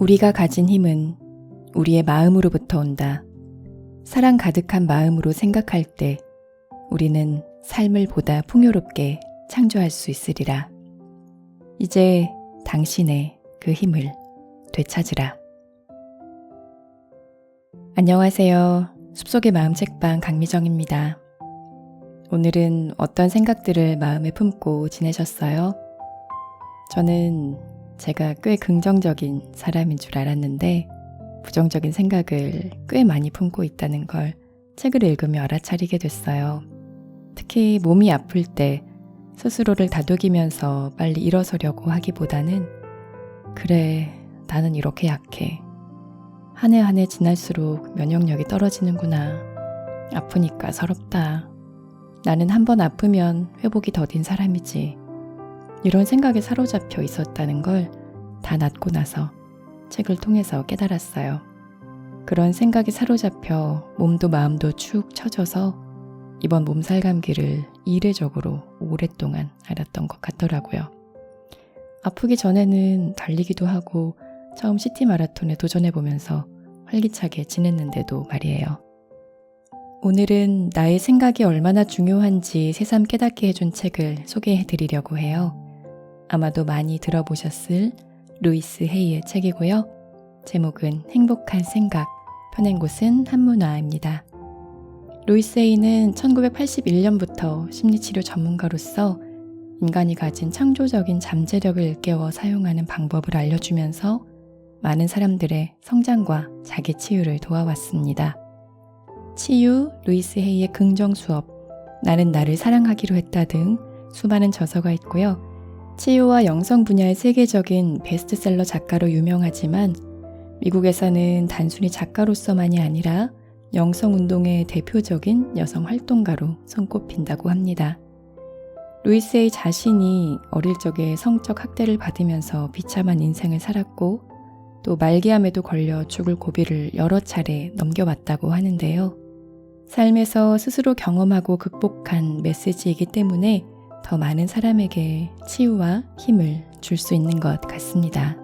우리가 가진 힘은 우리의 마음으로부터 온다. 사랑 가득한 마음으로 생각할 때 우리는 삶을 보다 풍요롭게 창조할 수 있으리라. 이제 당신의 그 힘을 되찾으라. 안녕하세요. 숲속의 마음 책방 강미정입니다. 오늘은 어떤 생각들을 마음에 품고 지내셨어요? 저는 제가 꽤 긍정적인 사람인 줄 알았는데 부정적인 생각을 꽤 많이 품고 있다는 걸 책을 읽으며 알아차리게 됐어요. 특히 몸이 아플 때 스스로를 다독이면서 빨리 일어서려고 하기보다는 그래, 나는 이렇게 약해. 한 해 한 해 지날수록 면역력이 떨어지는구나. 아프니까 서럽다. 나는 한 번 아프면 회복이 더딘 사람이지. 이런 생각에 사로잡혀 있었다는 걸 다 낫고 나서 책을 통해서 깨달았어요. 그런 생각에 사로잡혀 몸도 마음도 축 처져서 이번 몸살 감기를 이례적으로 오랫동안 앓았던 것 같더라고요. 아프기 전에는 달리기도 하고 처음 시티 마라톤에 도전해보면서 활기차게 지냈는데도 말이에요. 오늘은 나의 생각이 얼마나 중요한지 새삼 깨닫게 해준 책을 소개해드리려고 해요. 아마도 많이 들어보셨을 루이스 헤이의 책이고요. 제목은 행복한 생각, 펴낸 곳은 한문화입니다. 루이스 헤이는 1981년부터 심리치료 전문가로서 인간이 가진 창조적인 잠재력을 일깨워 사용하는 방법을 알려주면서 많은 사람들의 성장과 자기 치유를 도와왔습니다. 치유, 루이스 헤이의 긍정 수업, 나는 나를 사랑하기로 했다 등 수많은 저서가 있고요. 치유와 영성 분야의 세계적인 베스트셀러 작가로 유명하지만 미국에서는 단순히 작가로서만이 아니라 영성운동의 대표적인 여성 활동가로 손꼽힌다고 합니다. 루이스 헤이 자신이 어릴 적에 성적 학대를 받으면서 비참한 인생을 살았고 또 말기암에도 걸려 죽을 고비를 여러 차례 넘겨왔다고 하는데요. 삶에서 스스로 경험하고 극복한 메시지이기 때문에 더 많은 사람에게 치유와 힘을 줄 수 있는 것 같습니다.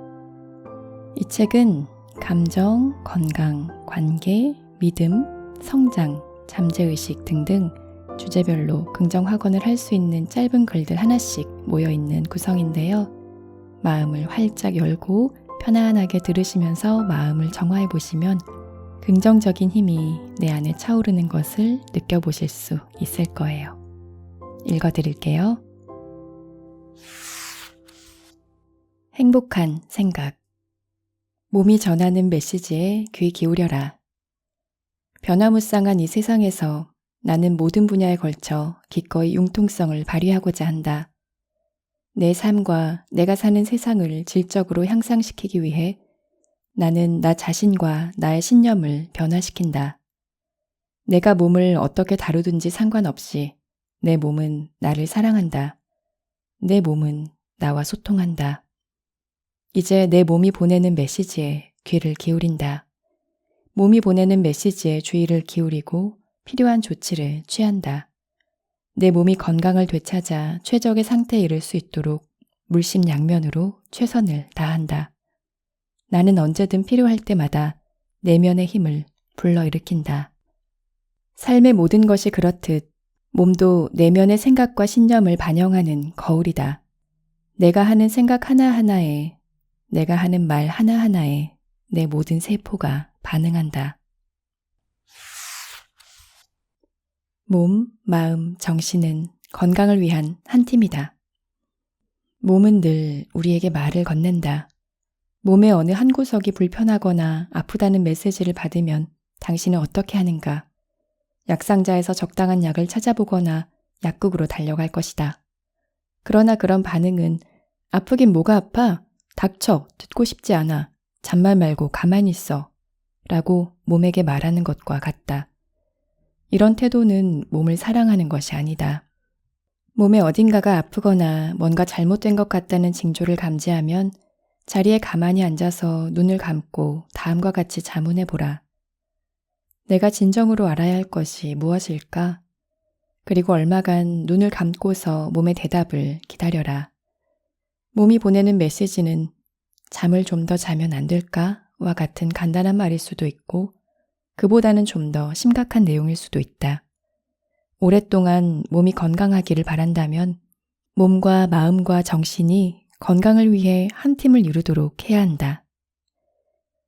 이 책은 감정, 건강, 관계, 믿음, 성장, 잠재의식 등등 주제별로 긍정학원을 할 수 있는 짧은 글들 하나씩 모여있는 구성인데요. 마음을 활짝 열고 편안하게 들으시면서 마음을 정화해 보시면 긍정적인 힘이 내 안에 차오르는 것을 느껴보실 수 있을 거예요. 읽어드릴게요. 행복한 생각. 몸이 전하는 메시지에 귀 기울여라. 변화무쌍한 이 세상에서 나는 모든 분야에 걸쳐 기꺼이 융통성을 발휘하고자 한다. 내 삶과 내가 사는 세상을 질적으로 향상시키기 위해 나는 나 자신과 나의 신념을 변화시킨다. 내가 몸을 어떻게 다루든지 상관없이 내 몸은 나를 사랑한다. 내 몸은 나와 소통한다. 이제 내 몸이 보내는 메시지에 귀를 기울인다. 몸이 보내는 메시지에 주의를 기울이고 필요한 조치를 취한다. 내 몸이 건강을 되찾아 최적의 상태에 이를 수 있도록 물심양면으로 최선을 다한다. 나는 언제든 필요할 때마다 내면의 힘을 불러일으킨다. 삶의 모든 것이 그렇듯 몸도 내면의 생각과 신념을 반영하는 거울이다. 내가 하는 생각 하나하나에, 내가 하는 말 하나하나에 내 모든 세포가 반응한다. 몸, 마음, 정신은 건강을 위한 한 팀이다. 몸은 늘 우리에게 말을 건넨다. 몸의 어느 한 구석이 불편하거나 아프다는 메시지를 받으면 당신은 어떻게 하는가? 약상자에서 적당한 약을 찾아보거나 약국으로 달려갈 것이다. 그러나 그런 반응은 아프긴 뭐가 아파? 닥쳐, 듣고 싶지 않아. 잔말 말고 가만히 있어. 라고 몸에게 말하는 것과 같다. 이런 태도는 몸을 사랑하는 것이 아니다. 몸의 어딘가가 아프거나 뭔가 잘못된 것 같다는 징조를 감지하면 자리에 가만히 앉아서 눈을 감고 다음과 같이 자문해보라. 내가 진정으로 알아야 할 것이 무엇일까? 그리고 얼마간 눈을 감고서 몸의 대답을 기다려라. 몸이 보내는 메시지는 잠을 좀 더 자면 안 될까? 와 같은 간단한 말일 수도 있고, 그보다는 좀 더 심각한 내용일 수도 있다. 오랫동안 몸이 건강하기를 바란다면 몸과 마음과 정신이 건강을 위해 한 팀을 이루도록 해야 한다.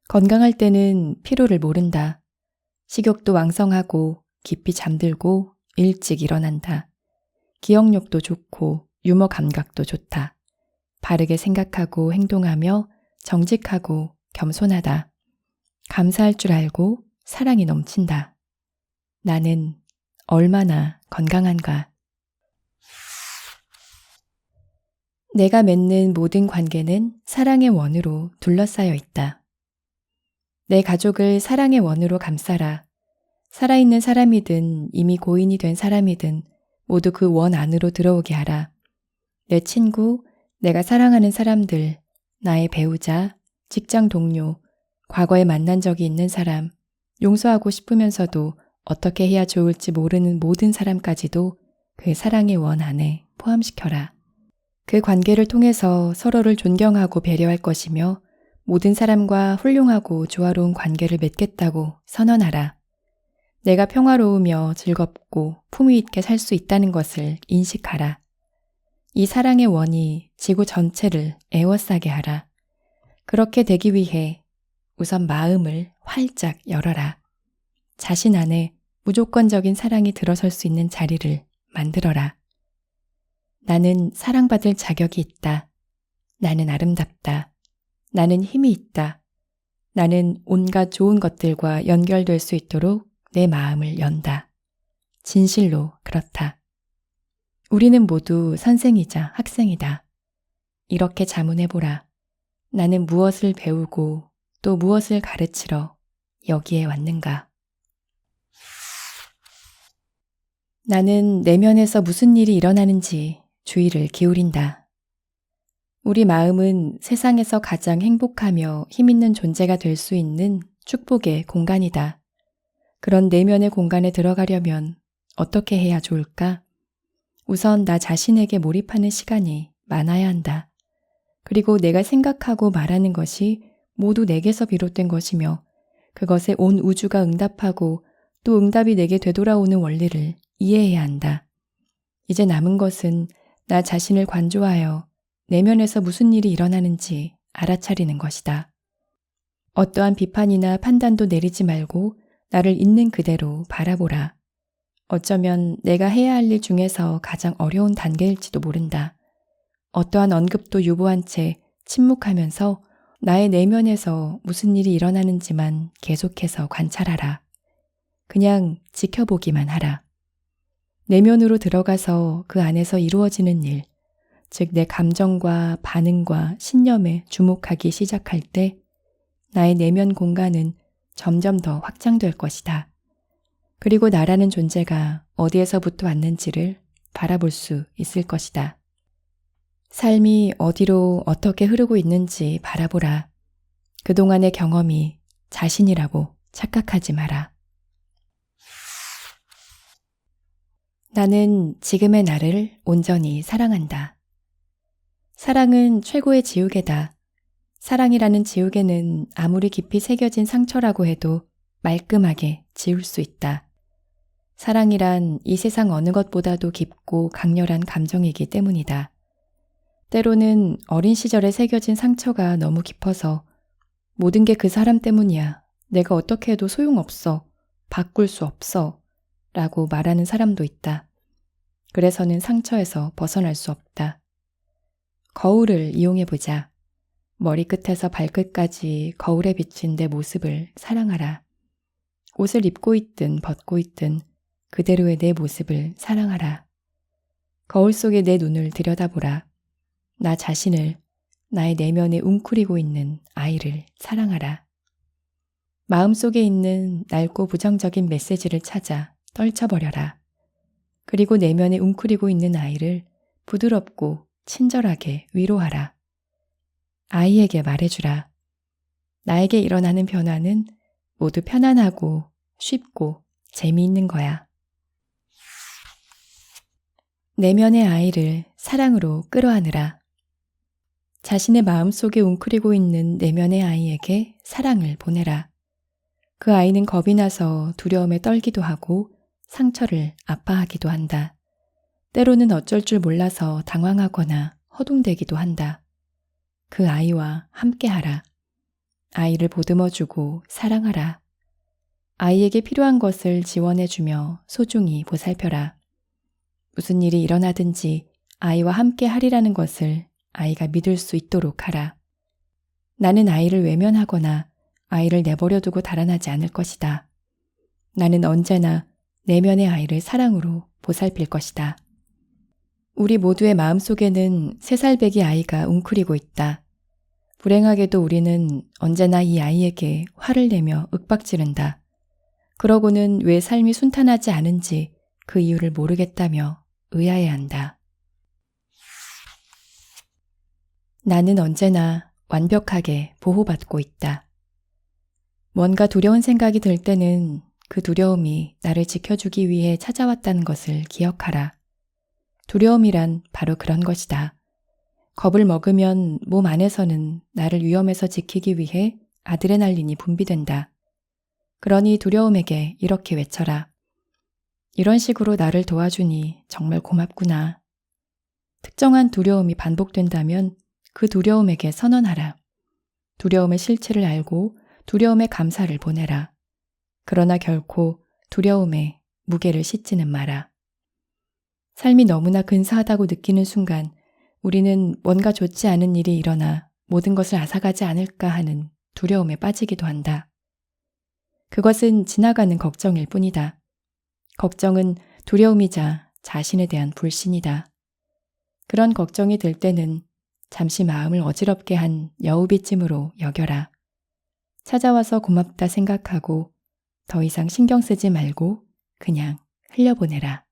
건강할 때는 피로를 모른다. 식욕도 왕성하고 깊이 잠들고 일찍 일어난다. 기억력도 좋고 유머 감각도 좋다. 바르게 생각하고 행동하며 정직하고 겸손하다. 감사할 줄 알고 사랑이 넘친다. 나는 얼마나 건강한가. 내가 맺는 모든 관계는 사랑의 원으로 둘러싸여 있다. 내 가족을 사랑의 원으로 감싸라. 살아있는 사람이든 이미 고인이 된 사람이든 모두 그 원 안으로 들어오게 하라. 내 친구, 내가 사랑하는 사람들, 나의 배우자, 직장 동료, 과거에 만난 적이 있는 사람, 용서하고 싶으면서도 어떻게 해야 좋을지 모르는 모든 사람까지도 그 사랑의 원 안에 포함시켜라. 그 관계를 통해서 서로를 존경하고 배려할 것이며 모든 사람과 훌륭하고 조화로운 관계를 맺겠다고 선언하라. 내가 평화로우며 즐겁고 품위 있게 살 수 있다는 것을 인식하라. 이 사랑의 원이 지구 전체를 에워싸게 하라. 그렇게 되기 위해 우선 마음을 활짝 열어라. 자신 안에 무조건적인 사랑이 들어설 수 있는 자리를 만들어라. 나는 사랑받을 자격이 있다. 나는 아름답다. 나는 힘이 있다. 나는 온갖 좋은 것들과 연결될 수 있도록 내 마음을 연다. 진실로 그렇다. 우리는 모두 선생이자 학생이다. 이렇게 자문해보라. 나는 무엇을 배우고 또 무엇을 가르치러 여기에 왔는가? 나는 내면에서 무슨 일이 일어나는지 주의를 기울인다. 우리 마음은 세상에서 가장 행복하며 힘있는 존재가 될 수 있는 축복의 공간이다. 그런 내면의 공간에 들어가려면 어떻게 해야 좋을까? 우선 나 자신에게 몰입하는 시간이 많아야 한다. 그리고 내가 생각하고 말하는 것이 모두 내게서 비롯된 것이며 그것에 온 우주가 응답하고 또 응답이 내게 되돌아오는 원리를 이해해야 한다. 이제 남은 것은 나 자신을 관조하여 내면에서 무슨 일이 일어나는지 알아차리는 것이다. 어떠한 비판이나 판단도 내리지 말고 나를 있는 그대로 바라보라. 어쩌면 내가 해야 할 일 중에서 가장 어려운 단계일지도 모른다. 어떠한 언급도 유보한 채 침묵하면서 나의 내면에서 무슨 일이 일어나는지만 계속해서 관찰하라. 그냥 지켜보기만 하라. 내면으로 들어가서 그 안에서 이루어지는 일, 즉 내 감정과 반응과 신념에 주목하기 시작할 때 나의 내면 공간은 점점 더 확장될 것이다. 그리고 나라는 존재가 어디에서부터 왔는지를 바라볼 수 있을 것이다. 삶이 어디로 어떻게 흐르고 있는지 바라보라. 그동안의 경험이 자신이라고 착각하지 마라. 나는 지금의 나를 온전히 사랑한다. 사랑은 최고의 지우개다. 사랑이라는 지우개는 아무리 깊이 새겨진 상처라고 해도 말끔하게 지울 수 있다. 사랑이란 이 세상 어느 것보다도 깊고 강렬한 감정이기 때문이다. 때로는 어린 시절에 새겨진 상처가 너무 깊어서 모든 게 그 사람 때문이야. 내가 어떻게 해도 소용없어. 바꿀 수 없어. 라고 말하는 사람도 있다. 그래서는 상처에서 벗어날 수 없다. 거울을 이용해보자. 머리끝에서 발끝까지 거울에 비친 내 모습을 사랑하라. 옷을 입고 있든 벗고 있든 그대로의 내 모습을 사랑하라. 거울 속에 내 눈을 들여다보라. 나 자신을, 나의 내면에 웅크리고 있는 아이를 사랑하라. 마음속에 있는 낡고 부정적인 메시지를 찾아 떨쳐버려라. 그리고 내면에 웅크리고 있는 아이를 부드럽고 친절하게 위로하라. 아이에게 말해주라. 나에게 일어나는 변화는 모두 편안하고 쉽고 재미있는 거야. 내면의 아이를 사랑으로 끌어안으라. 자신의 마음속에 웅크리고 있는 내면의 아이에게 사랑을 보내라. 그 아이는 겁이 나서 두려움에 떨기도 하고 상처를 아파하기도 한다. 때로는 어쩔 줄 몰라서 당황하거나 허둥대기도 한다. 그 아이와 함께하라. 아이를 보듬어주고 사랑하라. 아이에게 필요한 것을 지원해주며 소중히 보살펴라. 무슨 일이 일어나든지 아이와 함께 하리라는 것을 아이가 믿을 수 있도록 하라. 나는 아이를 외면하거나 아이를 내버려두고 달아나지 않을 것이다. 나는 언제나 내면의 아이를 사랑으로 보살필 것이다. 우리 모두의 마음속에는 3살배기 아이가 웅크리고 있다. 불행하게도 우리는 언제나 이 아이에게 화를 내며 윽박지른다. 그러고는 왜 삶이 순탄하지 않은지 그 이유를 모르겠다며 의아해한다. 나는 언제나 완벽하게 보호받고 있다. 뭔가 두려운 생각이 들 때는 그 두려움이 나를 지켜주기 위해 찾아왔다는 것을 기억하라. 두려움이란 바로 그런 것이다. 겁을 먹으면 몸 안에서는 나를 위험에서 지키기 위해 아드레날린이 분비된다. 그러니 두려움에게 이렇게 외쳐라. 이런 식으로 나를 도와주니 정말 고맙구나. 특정한 두려움이 반복된다면 그 두려움에게 선언하라. 두려움의 실체를 알고 두려움의 감사를 보내라. 그러나 결코 두려움에 무게를 싣지는 마라. 삶이 너무나 근사하다고 느끼는 순간 우리는 뭔가 좋지 않은 일이 일어나 모든 것을 앗아가지 않을까 하는 두려움에 빠지기도 한다. 그것은 지나가는 걱정일 뿐이다. 걱정은 두려움이자 자신에 대한 불신이다. 그런 걱정이 들 때는 잠시 마음을 어지럽게 한 여우비찜으로 여겨라. 찾아와서 고맙다 생각하고 더 이상 신경 쓰지 말고 그냥 흘려보내라.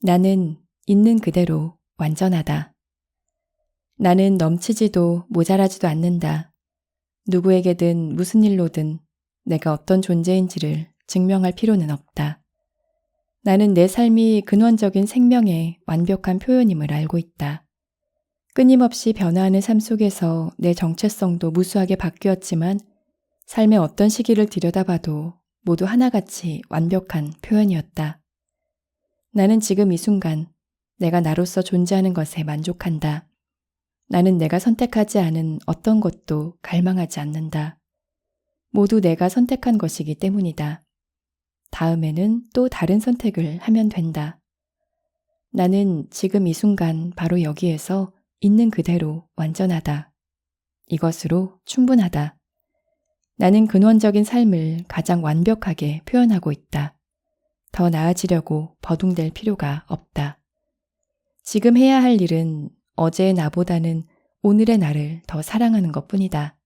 나는 있는 그대로 완전하다. 나는 넘치지도 모자라지도 않는다. 누구에게든 무슨 일로든 내가 어떤 존재인지를 증명할 필요는 없다. 나는 내 삶이 근원적인 생명의 완벽한 표현임을 알고 있다. 끊임없이 변화하는 삶 속에서 내 정체성도 무수하게 바뀌었지만 삶의 어떤 시기를 들여다봐도 모두 하나같이 완벽한 표현이었다. 나는 지금 이 순간 내가 나로서 존재하는 것에 만족한다. 나는 내가 선택하지 않은 어떤 것도 갈망하지 않는다. 모두 내가 선택한 것이기 때문이다. 다음에는 또 다른 선택을 하면 된다. 나는 지금 이 순간 바로 여기에서 있는 그대로 완전하다. 이것으로 충분하다. 나는 근원적인 삶을 가장 완벽하게 표현하고 있다. 더 나아지려고 버둥댈 필요가 없다. 지금 해야 할 일은 어제의 나보다는 오늘의 나를 더 사랑하는 것뿐이다.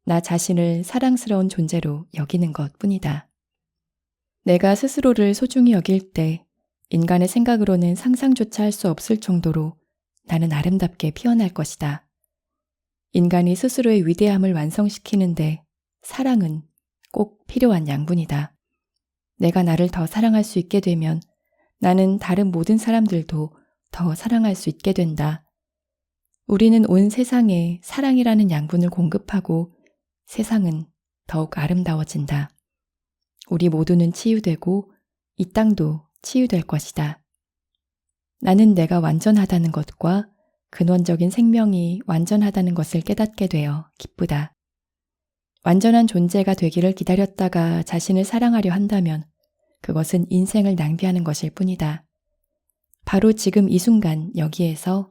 나 자신을 사랑스러운 존재로 여기는 것뿐이다. 내가 스스로를 소중히 여길 때 인간의 생각으로는 상상조차 할 수 없을 정도로 나는 아름답게 피어날 것이다. 인간이 스스로의 위대함을 완성시키는데 사랑은 꼭 필요한 양분이다. 내가 나를 더 사랑할 수 있게 되면 나는 다른 모든 사람들도 더 사랑할 수 있게 된다. 우리는 온 세상에 사랑이라는 양분을 공급하고 세상은 더욱 아름다워진다. 우리 모두는 치유되고 이 땅도 치유될 것이다. 나는 내가 완전하다는 것과 근원적인 생명이 완전하다는 것을 깨닫게 되어 기쁘다. 완전한 존재가 되기를 기다렸다가 자신을 사랑하려 한다면 그것은 인생을 낭비하는 것일 뿐이다. 바로 지금 이 순간 여기에서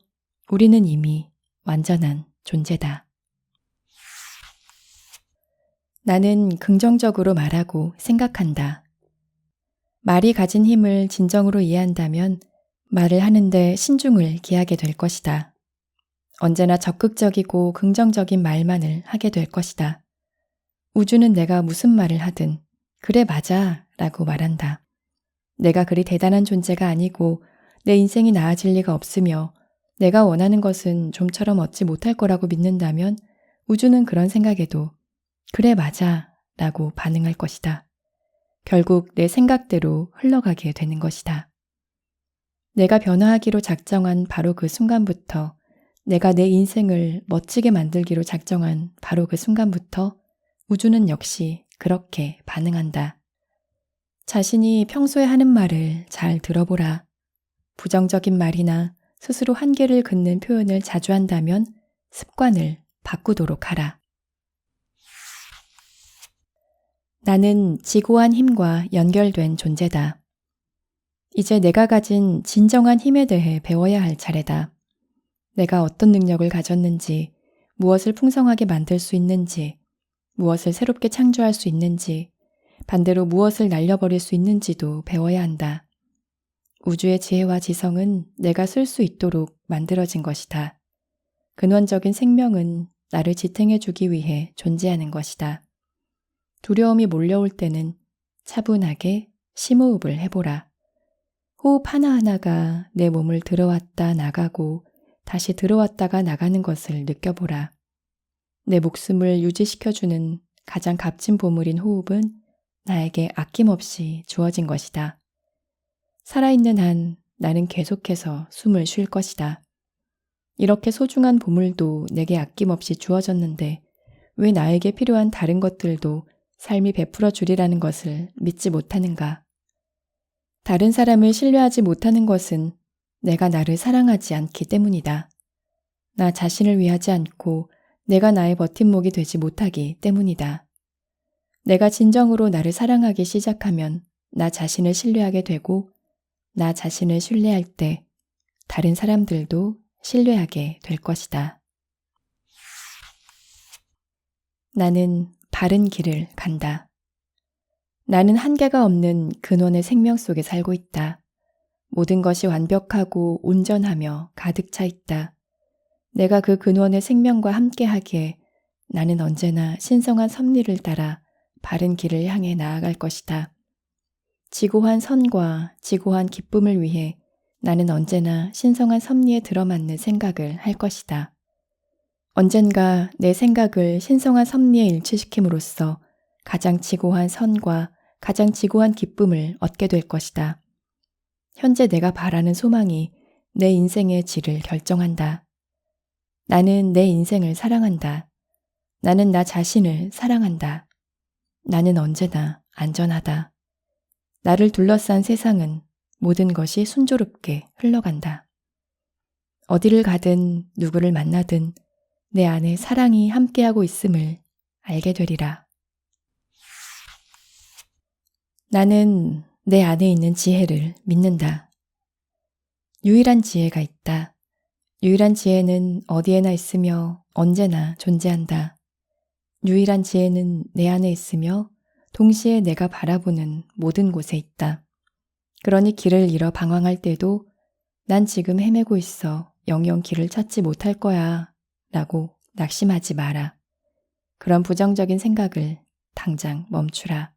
우리는 이미 완전한 존재다. 나는 긍정적으로 말하고 생각한다. 말이 가진 힘을 진정으로 이해한다면 말을 하는데 신중을 기하게 될 것이다. 언제나 적극적이고 긍정적인 말만을 하게 될 것이다. 우주는 내가 무슨 말을 하든 그래 맞아 라고 말한다. 내가 그리 대단한 존재가 아니고 내 인생이 나아질 리가 없으며 내가 원하는 것은 좀처럼 얻지 못할 거라고 믿는다면 우주는 그런 생각에도 그래 맞아 라고 반응할 것이다. 결국 내 생각대로 흘러가게 되는 것이다. 내가 변화하기로 작정한 바로 그 순간부터, 내가 내 인생을 멋지게 만들기로 작정한 바로 그 순간부터 우주는 역시 그렇게 반응한다. 자신이 평소에 하는 말을 잘 들어보라. 부정적인 말이나 스스로 한계를 긋는 표현을 자주 한다면 습관을 바꾸도록 하라. 나는 지고한 힘과 연결된 존재다. 이제 내가 가진 진정한 힘에 대해 배워야 할 차례다. 내가 어떤 능력을 가졌는지, 무엇을 풍성하게 만들 수 있는지, 무엇을 새롭게 창조할 수 있는지, 반대로 무엇을 날려버릴 수 있는지도 배워야 한다. 우주의 지혜와 지성은 내가 쓸 수 있도록 만들어진 것이다. 근원적인 생명은 나를 지탱해주기 위해 존재하는 것이다. 두려움이 몰려올 때는 차분하게 심호흡을 해보라. 호흡 하나하나가 내 몸을 들어왔다 나가고 다시 들어왔다가 나가는 것을 느껴보라. 내 목숨을 유지시켜주는 가장 값진 보물인 호흡은 나에게 아낌없이 주어진 것이다. 살아있는 한 나는 계속해서 숨을 쉴 것이다. 이렇게 소중한 보물도 내게 아낌없이 주어졌는데 왜 나에게 필요한 다른 것들도 삶이 베풀어 주리라는 것을 믿지 못하는가? 다른 사람을 신뢰하지 못하는 것은 내가 나를 사랑하지 않기 때문이다. 나 자신을 위하지 않고 내가 나의 버팀목이 되지 못하기 때문이다. 내가 진정으로 나를 사랑하기 시작하면 나 자신을 신뢰하게 되고 나 자신을 신뢰할 때 다른 사람들도 신뢰하게 될 것이다. 나는 바른 길을 간다. 나는 한계가 없는 근원의 생명 속에 살고 있다. 모든 것이 완벽하고 온전하며 가득 차 있다. 내가 그 근원의 생명과 함께하기에 나는 언제나 신성한 섭리를 따라 바른 길을 향해 나아갈 것이다. 지고한 선과 지고한 기쁨을 위해 나는 언제나 신성한 섭리에 들어맞는 생각을 할 것이다. 언젠가 내 생각을 신성한 섭리에 일치시킴으로써 가장 지고한 선과 가장 지고한 기쁨을 얻게 될 것이다. 현재 내가 바라는 소망이 내 인생의 질을 결정한다. 나는 내 인생을 사랑한다. 나는 나 자신을 사랑한다. 나는 언제나 안전하다. 나를 둘러싼 세상은 모든 것이 순조롭게 흘러간다. 어디를 가든 누구를 만나든 내 안에 사랑이 함께하고 있음을 알게 되리라. 나는 내 안에 있는 지혜를 믿는다. 유일한 지혜가 있다. 유일한 지혜는 어디에나 있으며 언제나 존재한다. 유일한 지혜는 내 안에 있으며 동시에 내가 바라보는 모든 곳에 있다. 그러니 길을 잃어 방황할 때도 난 지금 헤매고 있어 영영 길을 찾지 못할 거야 라고 낙심하지 마라. 그런 부정적인 생각을 당장 멈추라.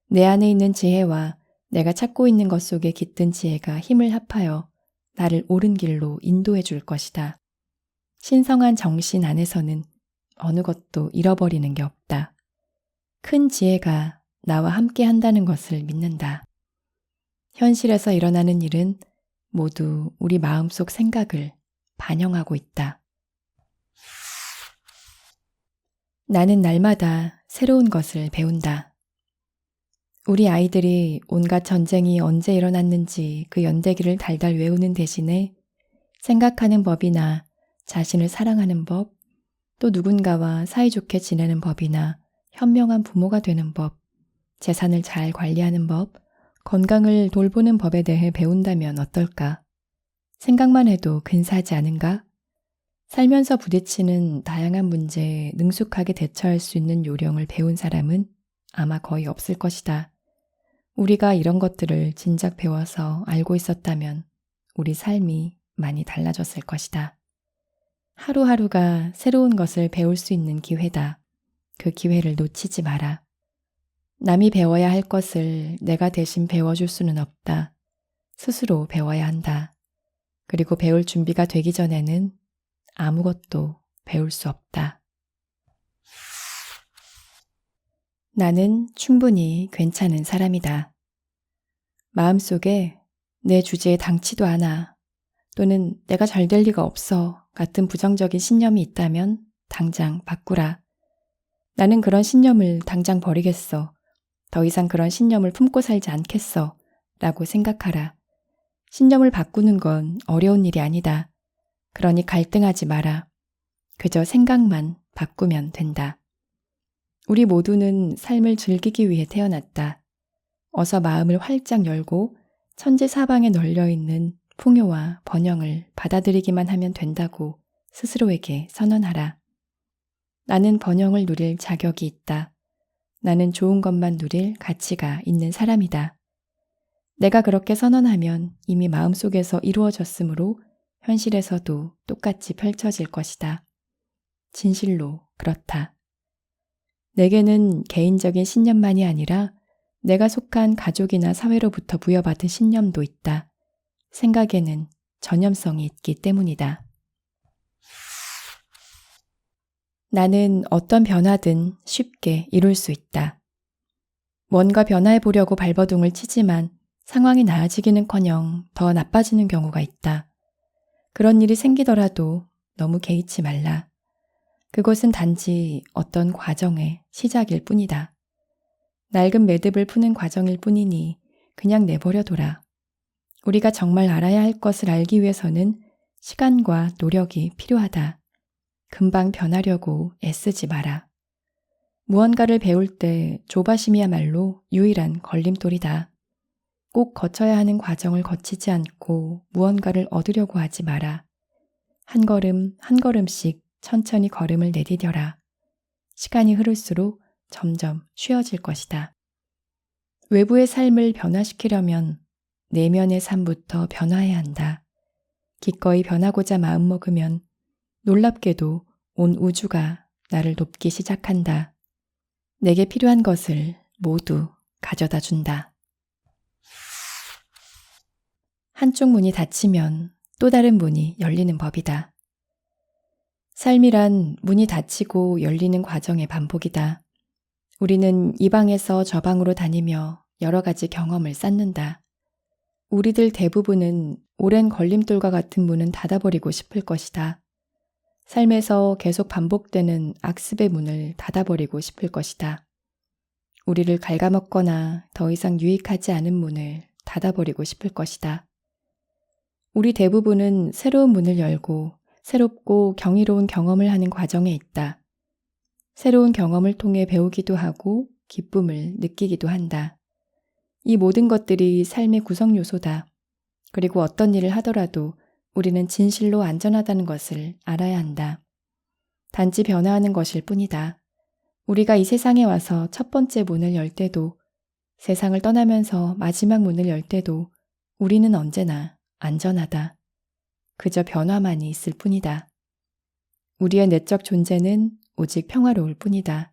내 안에 있는 지혜와 내가 찾고 있는 것 속에 깃든 지혜가 힘을 합하여 나를 옳은 길로 인도해 줄 것이다. 신성한 정신 안에서는 어느 것도 잃어버리는 게 없다. 큰 지혜가 나와 함께 한다는 것을 믿는다. 현실에서 일어나는 일은 모두 우리 마음속 생각을 반영하고 있다. 나는 날마다 새로운 것을 배운다. 우리 아이들이 온갖 전쟁이 언제 일어났는지 그 연대기를 달달 외우는 대신에 생각하는 법이나 자신을 사랑하는 법, 또 누군가와 사이좋게 지내는 법이나 현명한 부모가 되는 법, 재산을 잘 관리하는 법, 건강을 돌보는 법에 대해 배운다면 어떨까? 생각만 해도 근사하지 않은가? 살면서 부딪히는 다양한 문제에 능숙하게 대처할 수 있는 요령을 배운 사람은 아마 거의 없을 것이다. 우리가 이런 것들을 진작 배워서 알고 있었다면 우리 삶이 많이 달라졌을 것이다. 하루하루가 새로운 것을 배울 수 있는 기회다. 그 기회를 놓치지 마라. 남이 배워야 할 것을 내가 대신 배워줄 수는 없다. 스스로 배워야 한다. 그리고 배울 준비가 되기 전에는 아무것도 배울 수 없다. 나는 충분히 괜찮은 사람이다. 마음속에 내 주제에 당치도 않아 또는 내가 잘 될 리가 없어 같은 부정적인 신념이 있다면 당장 바꾸라. 나는 그런 신념을 당장 버리겠어. 더 이상 그런 신념을 품고 살지 않겠어. 라고 생각하라. 신념을 바꾸는 건 어려운 일이 아니다. 그러니 갈등하지 마라. 그저 생각만 바꾸면 된다. 우리 모두는 삶을 즐기기 위해 태어났다. 어서 마음을 활짝 열고 천지사방에 널려있는 풍요와 번영을 받아들이기만 하면 된다고 스스로에게 선언하라. 나는 번영을 누릴 자격이 있다. 나는 좋은 것만 누릴 가치가 있는 사람이다. 내가 그렇게 선언하면 이미 마음속에서 이루어졌으므로 현실에서도 똑같이 펼쳐질 것이다. 진실로 그렇다. 내게는 개인적인 신념만이 아니라 내가 속한 가족이나 사회로부터 부여받은 신념도 있다. 생각에는 전염성이 있기 때문이다. 나는 어떤 변화든 쉽게 이룰 수 있다. 뭔가 변화해 보려고 발버둥을 치지만 상황이 나아지기는커녕 더 나빠지는 경우가 있다. 그런 일이 생기더라도 너무 개의치 말라. 그것은 단지 어떤 과정의 시작일 뿐이다. 낡은 매듭을 푸는 과정일 뿐이니 그냥 내버려둬라. 우리가 정말 알아야 할 것을 알기 위해서는 시간과 노력이 필요하다. 금방 변하려고 애쓰지 마라. 무언가를 배울 때 조바심이야말로 유일한 걸림돌이다. 꼭 거쳐야 하는 과정을 거치지 않고 무언가를 얻으려고 하지 마라. 한 걸음 한 걸음씩 천천히 걸음을 내디뎌라. 시간이 흐를수록 점점 쉬워질 것이다. 외부의 삶을 변화시키려면 내면의 삶부터 변화해야 한다. 기꺼이 변하고자 마음먹으면 놀랍게도 온 우주가 나를 돕기 시작한다. 내게 필요한 것을 모두 가져다 준다. 한쪽 문이 닫히면 또 다른 문이 열리는 법이다. 삶이란 문이 닫히고 열리는 과정의 반복이다. 우리는 이 방에서 저 방으로 다니며 여러 가지 경험을 쌓는다. 우리들 대부분은 오랜 걸림돌과 같은 문은 닫아버리고 싶을 것이다. 삶에서 계속 반복되는 악습의 문을 닫아버리고 싶을 것이다. 우리를 갉아먹거나 더 이상 유익하지 않은 문을 닫아버리고 싶을 것이다. 우리 대부분은 새로운 문을 열고 새롭고 경이로운 경험을 하는 과정에 있다. 새로운 경험을 통해 배우기도 하고 기쁨을 느끼기도 한다. 이 모든 것들이 삶의 구성 요소다. 그리고 어떤 일을 하더라도 우리는 진실로 안전하다는 것을 알아야 한다. 단지 변화하는 것일 뿐이다. 우리가 이 세상에 와서 첫 번째 문을 열 때도, 세상을 떠나면서 마지막 문을 열 때도 우리는 언제나 안전하다. 그저 변화만이 있을 뿐이다. 우리의 내적 존재는 오직 평화로울 뿐이다.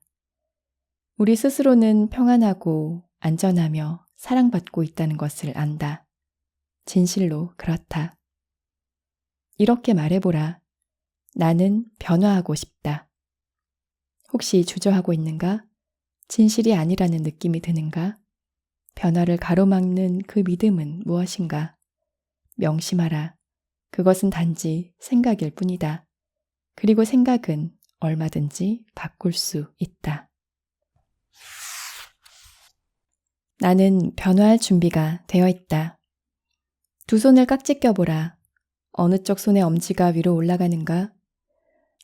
우리 스스로는 평안하고 안전하며 사랑받고 있다는 것을 안다. 진실로 그렇다. 이렇게 말해보라. 나는 변화하고 싶다. 혹시 주저하고 있는가? 진실이 아니라는 느낌이 드는가? 변화를 가로막는 그 믿음은 무엇인가? 명심하라. 그것은 단지 생각일 뿐이다. 그리고 생각은 얼마든지 바꿀 수 있다. 나는 변화할 준비가 되어 있다. 두 손을 깍지 껴보라. 어느 쪽 손의 엄지가 위로 올라가는가?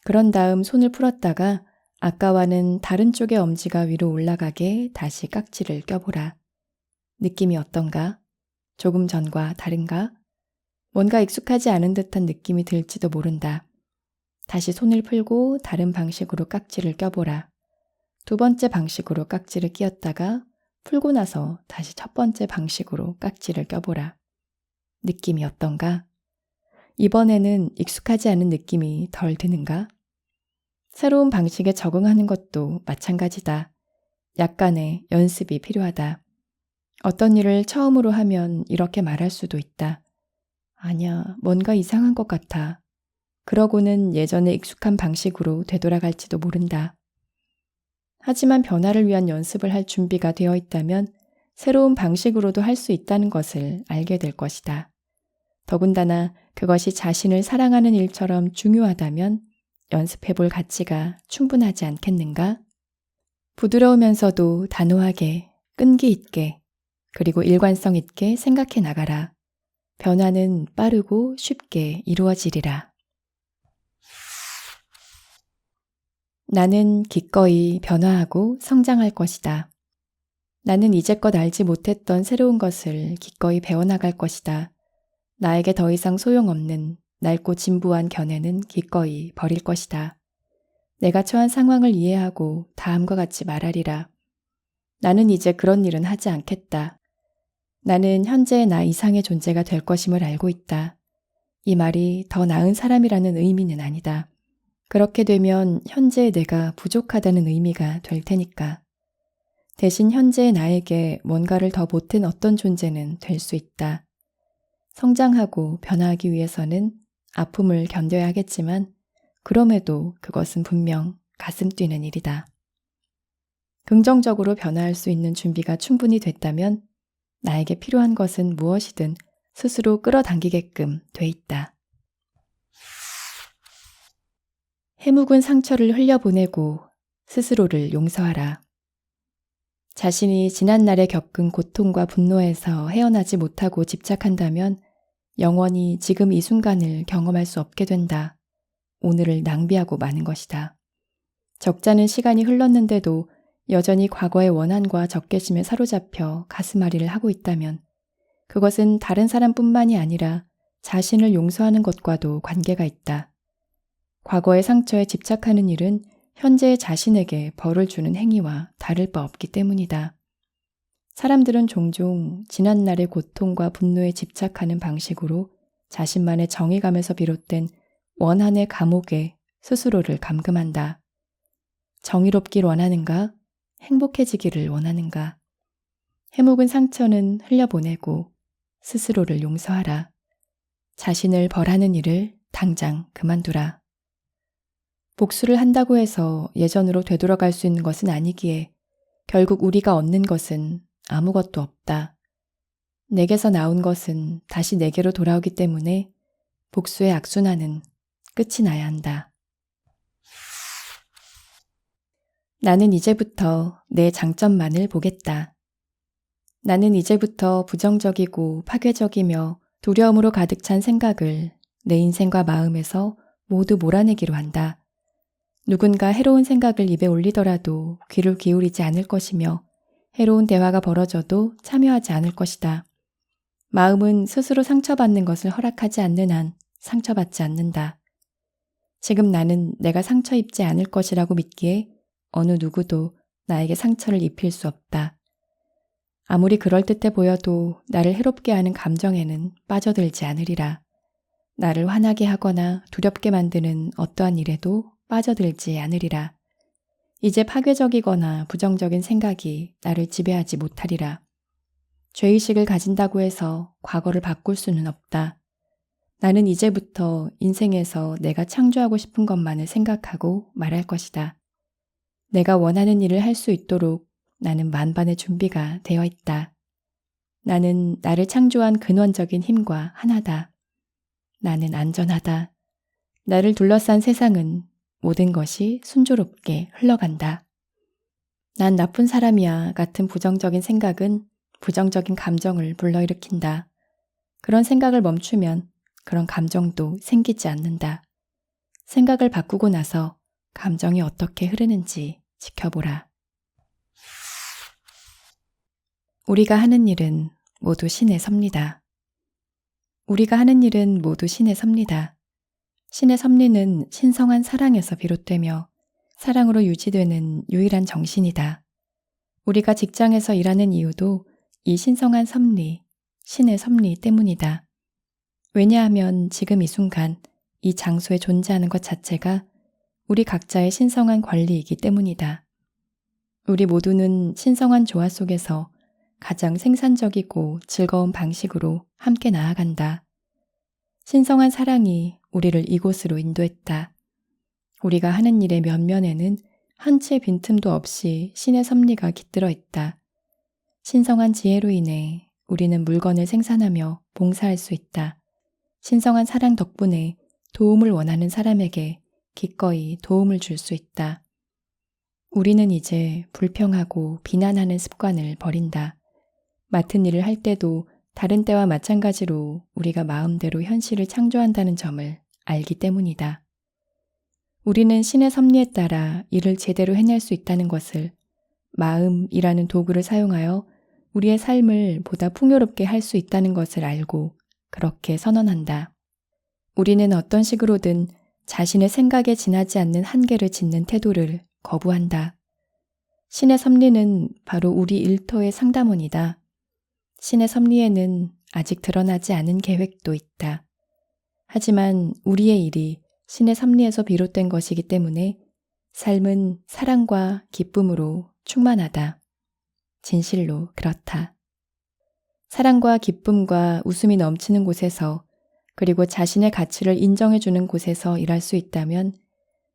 그런 다음 손을 풀었다가 아까와는 다른 쪽의 엄지가 위로 올라가게 다시 깍지를 껴보라. 느낌이 어떤가? 조금 전과 다른가? 뭔가 익숙하지 않은 듯한 느낌이 들지도 모른다. 다시 손을 풀고 다른 방식으로 깍지를 껴보라. 두 번째 방식으로 깍지를 끼웠다가 풀고 나서 다시 첫 번째 방식으로 깍지를 껴보라. 느낌이 어떤가? 이번에는 익숙하지 않은 느낌이 덜 드는가? 새로운 방식에 적응하는 것도 마찬가지다. 약간의 연습이 필요하다. 어떤 일을 처음으로 하면 이렇게 말할 수도 있다. 아니야, 뭔가 이상한 것 같아. 그러고는 예전에 익숙한 방식으로 되돌아갈지도 모른다. 하지만 변화를 위한 연습을 할 준비가 되어 있다면 새로운 방식으로도 할 수 있다는 것을 알게 될 것이다. 더군다나 그것이 자신을 사랑하는 일처럼 중요하다면 연습해 볼 가치가 충분하지 않겠는가? 부드러우면서도 단호하게, 끈기 있게, 그리고 일관성 있게 생각해 나가라. 변화는 빠르고 쉽게 이루어지리라. 나는 기꺼이 변화하고 성장할 것이다. 나는 이제껏 알지 못했던 새로운 것을 기꺼이 배워나갈 것이다. 나에게 더 이상 소용없는 낡고 진부한 견해는 기꺼이 버릴 것이다. 내가 처한 상황을 이해하고 다음과 같이 말하리라. 나는 이제 그런 일은 하지 않겠다. 나는 현재의 나 이상의 존재가 될 것임을 알고 있다. 이 말이 더 나은 사람이라는 의미는 아니다. 그렇게 되면 현재의 내가 부족하다는 의미가 될 테니까. 대신 현재의 나에게 뭔가를 더 보탠 어떤 존재는 될 수 있다. 성장하고 변화하기 위해서는 아픔을 견뎌야 하겠지만 그럼에도 그것은 분명 가슴 뛰는 일이다. 긍정적으로 변화할 수 있는 준비가 충분히 됐다면 나에게 필요한 것은 무엇이든 스스로 끌어당기게끔 돼 있다. 해묵은 상처를 흘려보내고 스스로를 용서하라. 자신이 지난날에 겪은 고통과 분노에서 헤어나지 못하고 집착한다면 영원히 지금 이 순간을 경험할 수 없게 된다. 오늘을 낭비하고 마는 것이다. 적잖은 시간이 흘렀는데도 여전히 과거의 원한과 적개심에 사로잡혀 가슴앓이를 하고 있다면 그것은 다른 사람뿐만이 아니라 자신을 용서하는 것과도 관계가 있다. 과거의 상처에 집착하는 일은 현재의 자신에게 벌을 주는 행위와 다를 바 없기 때문이다. 사람들은 종종 지난날의 고통과 분노에 집착하는 방식으로 자신만의 정의감에서 비롯된 원한의 감옥에 스스로를 감금한다. 정의롭길 원하는가? 행복해지기를 원하는가? 해묵은 상처는 흘려보내고 스스로를 용서하라. 자신을 벌하는 일을 당장 그만두라. 복수를 한다고 해서 예전으로 되돌아갈 수 있는 것은 아니기에 결국 우리가 얻는 것은 아무것도 없다. 내게서 나온 것은 다시 내게로 돌아오기 때문에 복수의 악순환은 끝이 나야 한다. 나는 이제부터 내 장점만을 보겠다. 나는 이제부터 부정적이고 파괴적이며 두려움으로 가득 찬 생각을 내 인생과 마음에서 모두 몰아내기로 한다. 누군가 해로운 생각을 입에 올리더라도 귀를 기울이지 않을 것이며 해로운 대화가 벌어져도 참여하지 않을 것이다. 마음은 스스로 상처받는 것을 허락하지 않는 한 상처받지 않는다. 지금 나는 내가 상처 입지 않을 것이라고 믿기에 어느 누구도 나에게 상처를 입힐 수 없다. 아무리 그럴듯해 보여도 나를 해롭게 하는 감정에는 빠져들지 않으리라. 나를 화나게 하거나 두렵게 만드는 어떠한 일에도 빠져들지 않으리라. 이제 파괴적이거나 부정적인 생각이 나를 지배하지 못하리라. 죄의식을 가진다고 해서 과거를 바꿀 수는 없다. 나는 이제부터 인생에서 내가 창조하고 싶은 것만을 생각하고 말할 것이다. 내가 원하는 일을 할 수 있도록 나는 만반의 준비가 되어 있다. 나는 나를 창조한 근원적인 힘과 하나다. 나는 안전하다. 나를 둘러싼 세상은 모든 것이 순조롭게 흘러간다. 난 나쁜 사람이야 같은 부정적인 생각은 부정적인 감정을 불러일으킨다. 그런 생각을 멈추면 그런 감정도 생기지 않는다. 생각을 바꾸고 나서 감정이 어떻게 흐르는지 지켜보라. 우리가 하는 일은 모두 신의 섭리다. 우리가 하는 일은 모두 신의 섭리다. 신의 섭리는 신성한 사랑에서 비롯되며 사랑으로 유지되는 유일한 정신이다. 우리가 직장에서 일하는 이유도 이 신성한 섭리, 신의 섭리 때문이다. 왜냐하면 지금 이 순간 이 장소에 존재하는 것 자체가 우리 각자의 신성한 권리이기 때문이다. 우리 모두는 신성한 조화 속에서 가장 생산적이고 즐거운 방식으로 함께 나아간다. 신성한 사랑이 우리를 이곳으로 인도했다. 우리가 하는 일의 면면에는 한 치의 빈틈도 없이 신의 섭리가 깃들어 있다. 신성한 지혜로 인해 우리는 물건을 생산하며 봉사할 수 있다. 신성한 사랑 덕분에 도움을 원하는 사람에게 기꺼이 도움을 줄 수 있다. 우리는 이제 불평하고 비난하는 습관을 버린다. 맡은 일을 할 때도 다른 때와 마찬가지로 우리가 마음대로 현실을 창조한다는 점을 알기 때문이다. 우리는 신의 섭리에 따라 일을 제대로 해낼 수 있다는 것을, 마음이라는 도구를 사용하여 우리의 삶을 보다 풍요롭게 할 수 있다는 것을 알고 그렇게 선언한다. 우리는 어떤 식으로든 자신의 생각에 지나지 않는 한계를 짓는 태도를 거부한다. 신의 섭리는 바로 우리 일터의 상담원이다. 신의 섭리에는 아직 드러나지 않은 계획도 있다. 하지만 우리의 일이 신의 섭리에서 비롯된 것이기 때문에 삶은 사랑과 기쁨으로 충만하다. 진실로 그렇다. 사랑과 기쁨과 웃음이 넘치는 곳에서, 그리고 자신의 가치를 인정해주는 곳에서 일할 수 있다면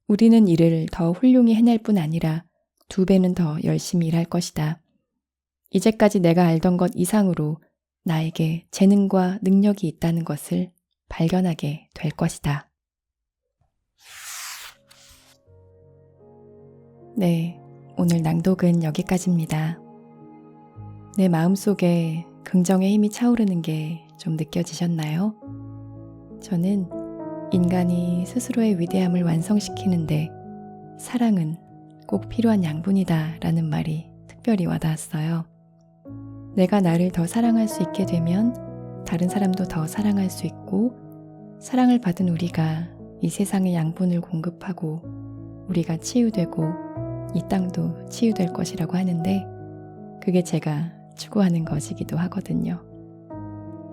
우리는 일을 더 훌륭히 해낼 뿐 아니라 2배는 더 열심히 일할 것이다. 이제까지 내가 알던 것 이상으로 나에게 재능과 능력이 있다는 것을 발견하게 될 것이다. 네, 오늘 낭독은 여기까지입니다. 내 마음속에 긍정의 힘이 차오르는 게 좀 느껴지셨나요? 저는 인간이 스스로의 위대함을 완성시키는데 사랑은 꼭 필요한 양분이다 라는 말이 특별히 와닿았어요. 내가 나를 더 사랑할 수 있게 되면 다른 사람도 더 사랑할 수 있고, 사랑을 받은 우리가 이 세상에 양분을 공급하고 우리가 치유되고 이 땅도 치유될 것이라고 하는데, 그게 제가 추구하는 것이기도 하거든요.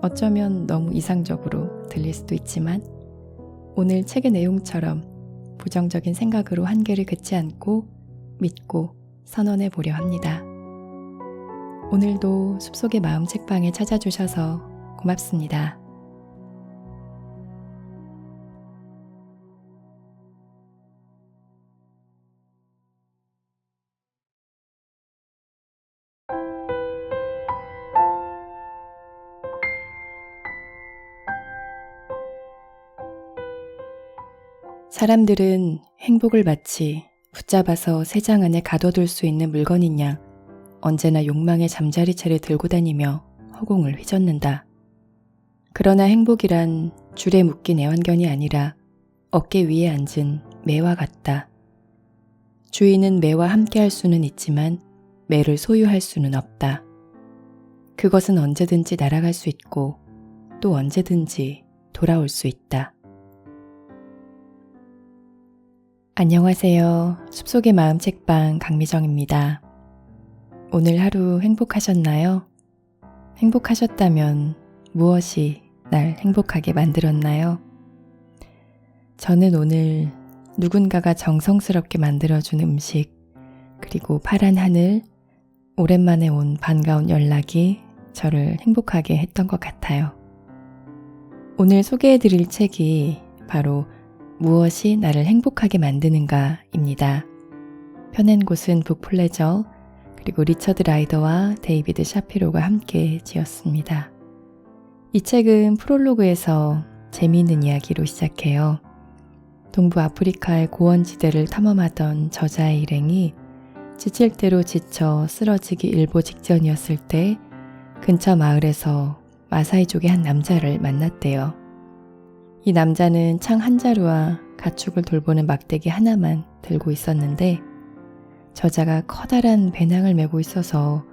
어쩌면 너무 이상적으로 들릴 수도 있지만 오늘 책의 내용처럼 부정적인 생각으로 한계를 긋지 않고 믿고 선언해 보려 합니다. 오늘도 숲속의 마음 책방에 찾아주셔서 고맙습니다. 사람들은 행복을 마치 붙잡아서 새장 안에 가둬둘 수 있는 물건인 양 언제나 욕망의 잠자리채를 들고 다니며 허공을 휘젓는다. 그러나 행복이란 줄에 묶인 애완견이 아니라 어깨 위에 앉은 매와 같다. 주인은 매와 함께할 수는 있지만 매를 소유할 수는 없다. 그것은 언제든지 날아갈 수 있고 또 언제든지 돌아올 수 있다. 안녕하세요. 숲속의 마음 책방 강미정입니다. 오늘 하루 행복하셨나요? 행복하셨다면 무엇이 날 행복하게 만들었나요? 저는 오늘 누군가가 정성스럽게 만들어준 음식, 그리고 파란 하늘, 오랜만에 온 반가운 연락이 저를 행복하게 했던 것 같아요. 오늘 소개해드릴 책이 바로 무엇이 나를 행복하게 만드는가입니다. 펴낸 곳은 북플레저, 그리고 리처드 라이더와 데이비드 샤피로가 함께 지었습니다. 이 책은 프롤로그에서 재미있는 이야기로 시작해요. 동부 아프리카의 고원지대를 탐험하던 저자의 일행이 지칠 대로 지쳐 쓰러지기 일보 직전이었을 때 근처 마을에서 마사이족의 한 남자를 만났대요. 이 남자는 창 한 자루와 가축을 돌보는 막대기 하나만 들고 있었는데, 저자가 커다란 배낭을 메고 있어서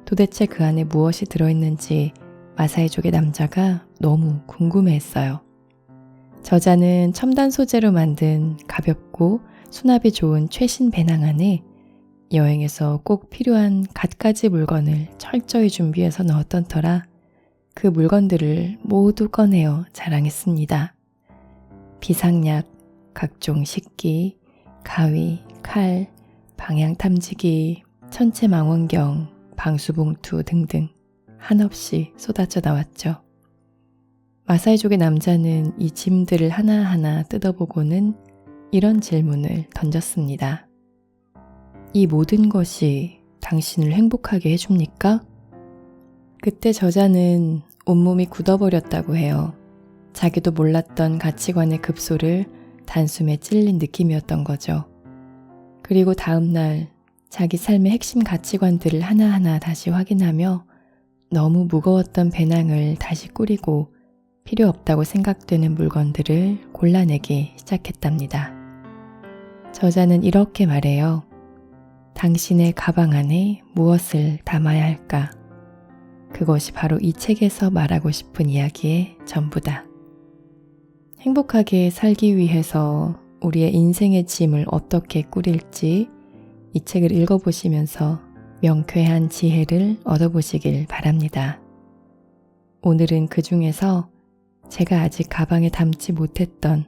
도대체 그 안에 무엇이 들어있는지 마사이족의 남자가 너무 궁금해했어요. 저자는 첨단 소재로 만든 가볍고 수납이 좋은 최신 배낭 안에 여행에서 꼭 필요한 갖가지 물건을 철저히 준비해서 넣었던 터라 그 물건들을 모두 꺼내어 자랑했습니다. 비상약, 각종 식기, 가위, 칼, 방향탐지기, 천체망원경, 방수봉투 등등 한없이 쏟아져 나왔죠. 마사이족의 남자는 이 짐들을 하나하나 뜯어보고는 이런 질문을 던졌습니다. 이 모든 것이 당신을 행복하게 해줍니까? 그때 저자는 온몸이 굳어버렸다고 해요. 자기도 몰랐던 가치관의 급소를 단숨에 찔린 느낌이었던 거죠. 그리고 다음날 자기 삶의 핵심 가치관들을 하나하나 다시 확인하며 너무 무거웠던 배낭을 다시 꾸리고 필요 없다고 생각되는 물건들을 골라내기 시작했답니다. 저자는 이렇게 말해요. 당신의 가방 안에 무엇을 담아야 할까? 그것이 바로 이 책에서 말하고 싶은 이야기의 전부다. 행복하게 살기 위해서 우리의 인생의 짐을 어떻게 꾸릴지 이 책을 읽어보시면서 명쾌한 지혜를 얻어보시길 바랍니다. 오늘은 그 중에서 제가 아직 가방에 담지 못했던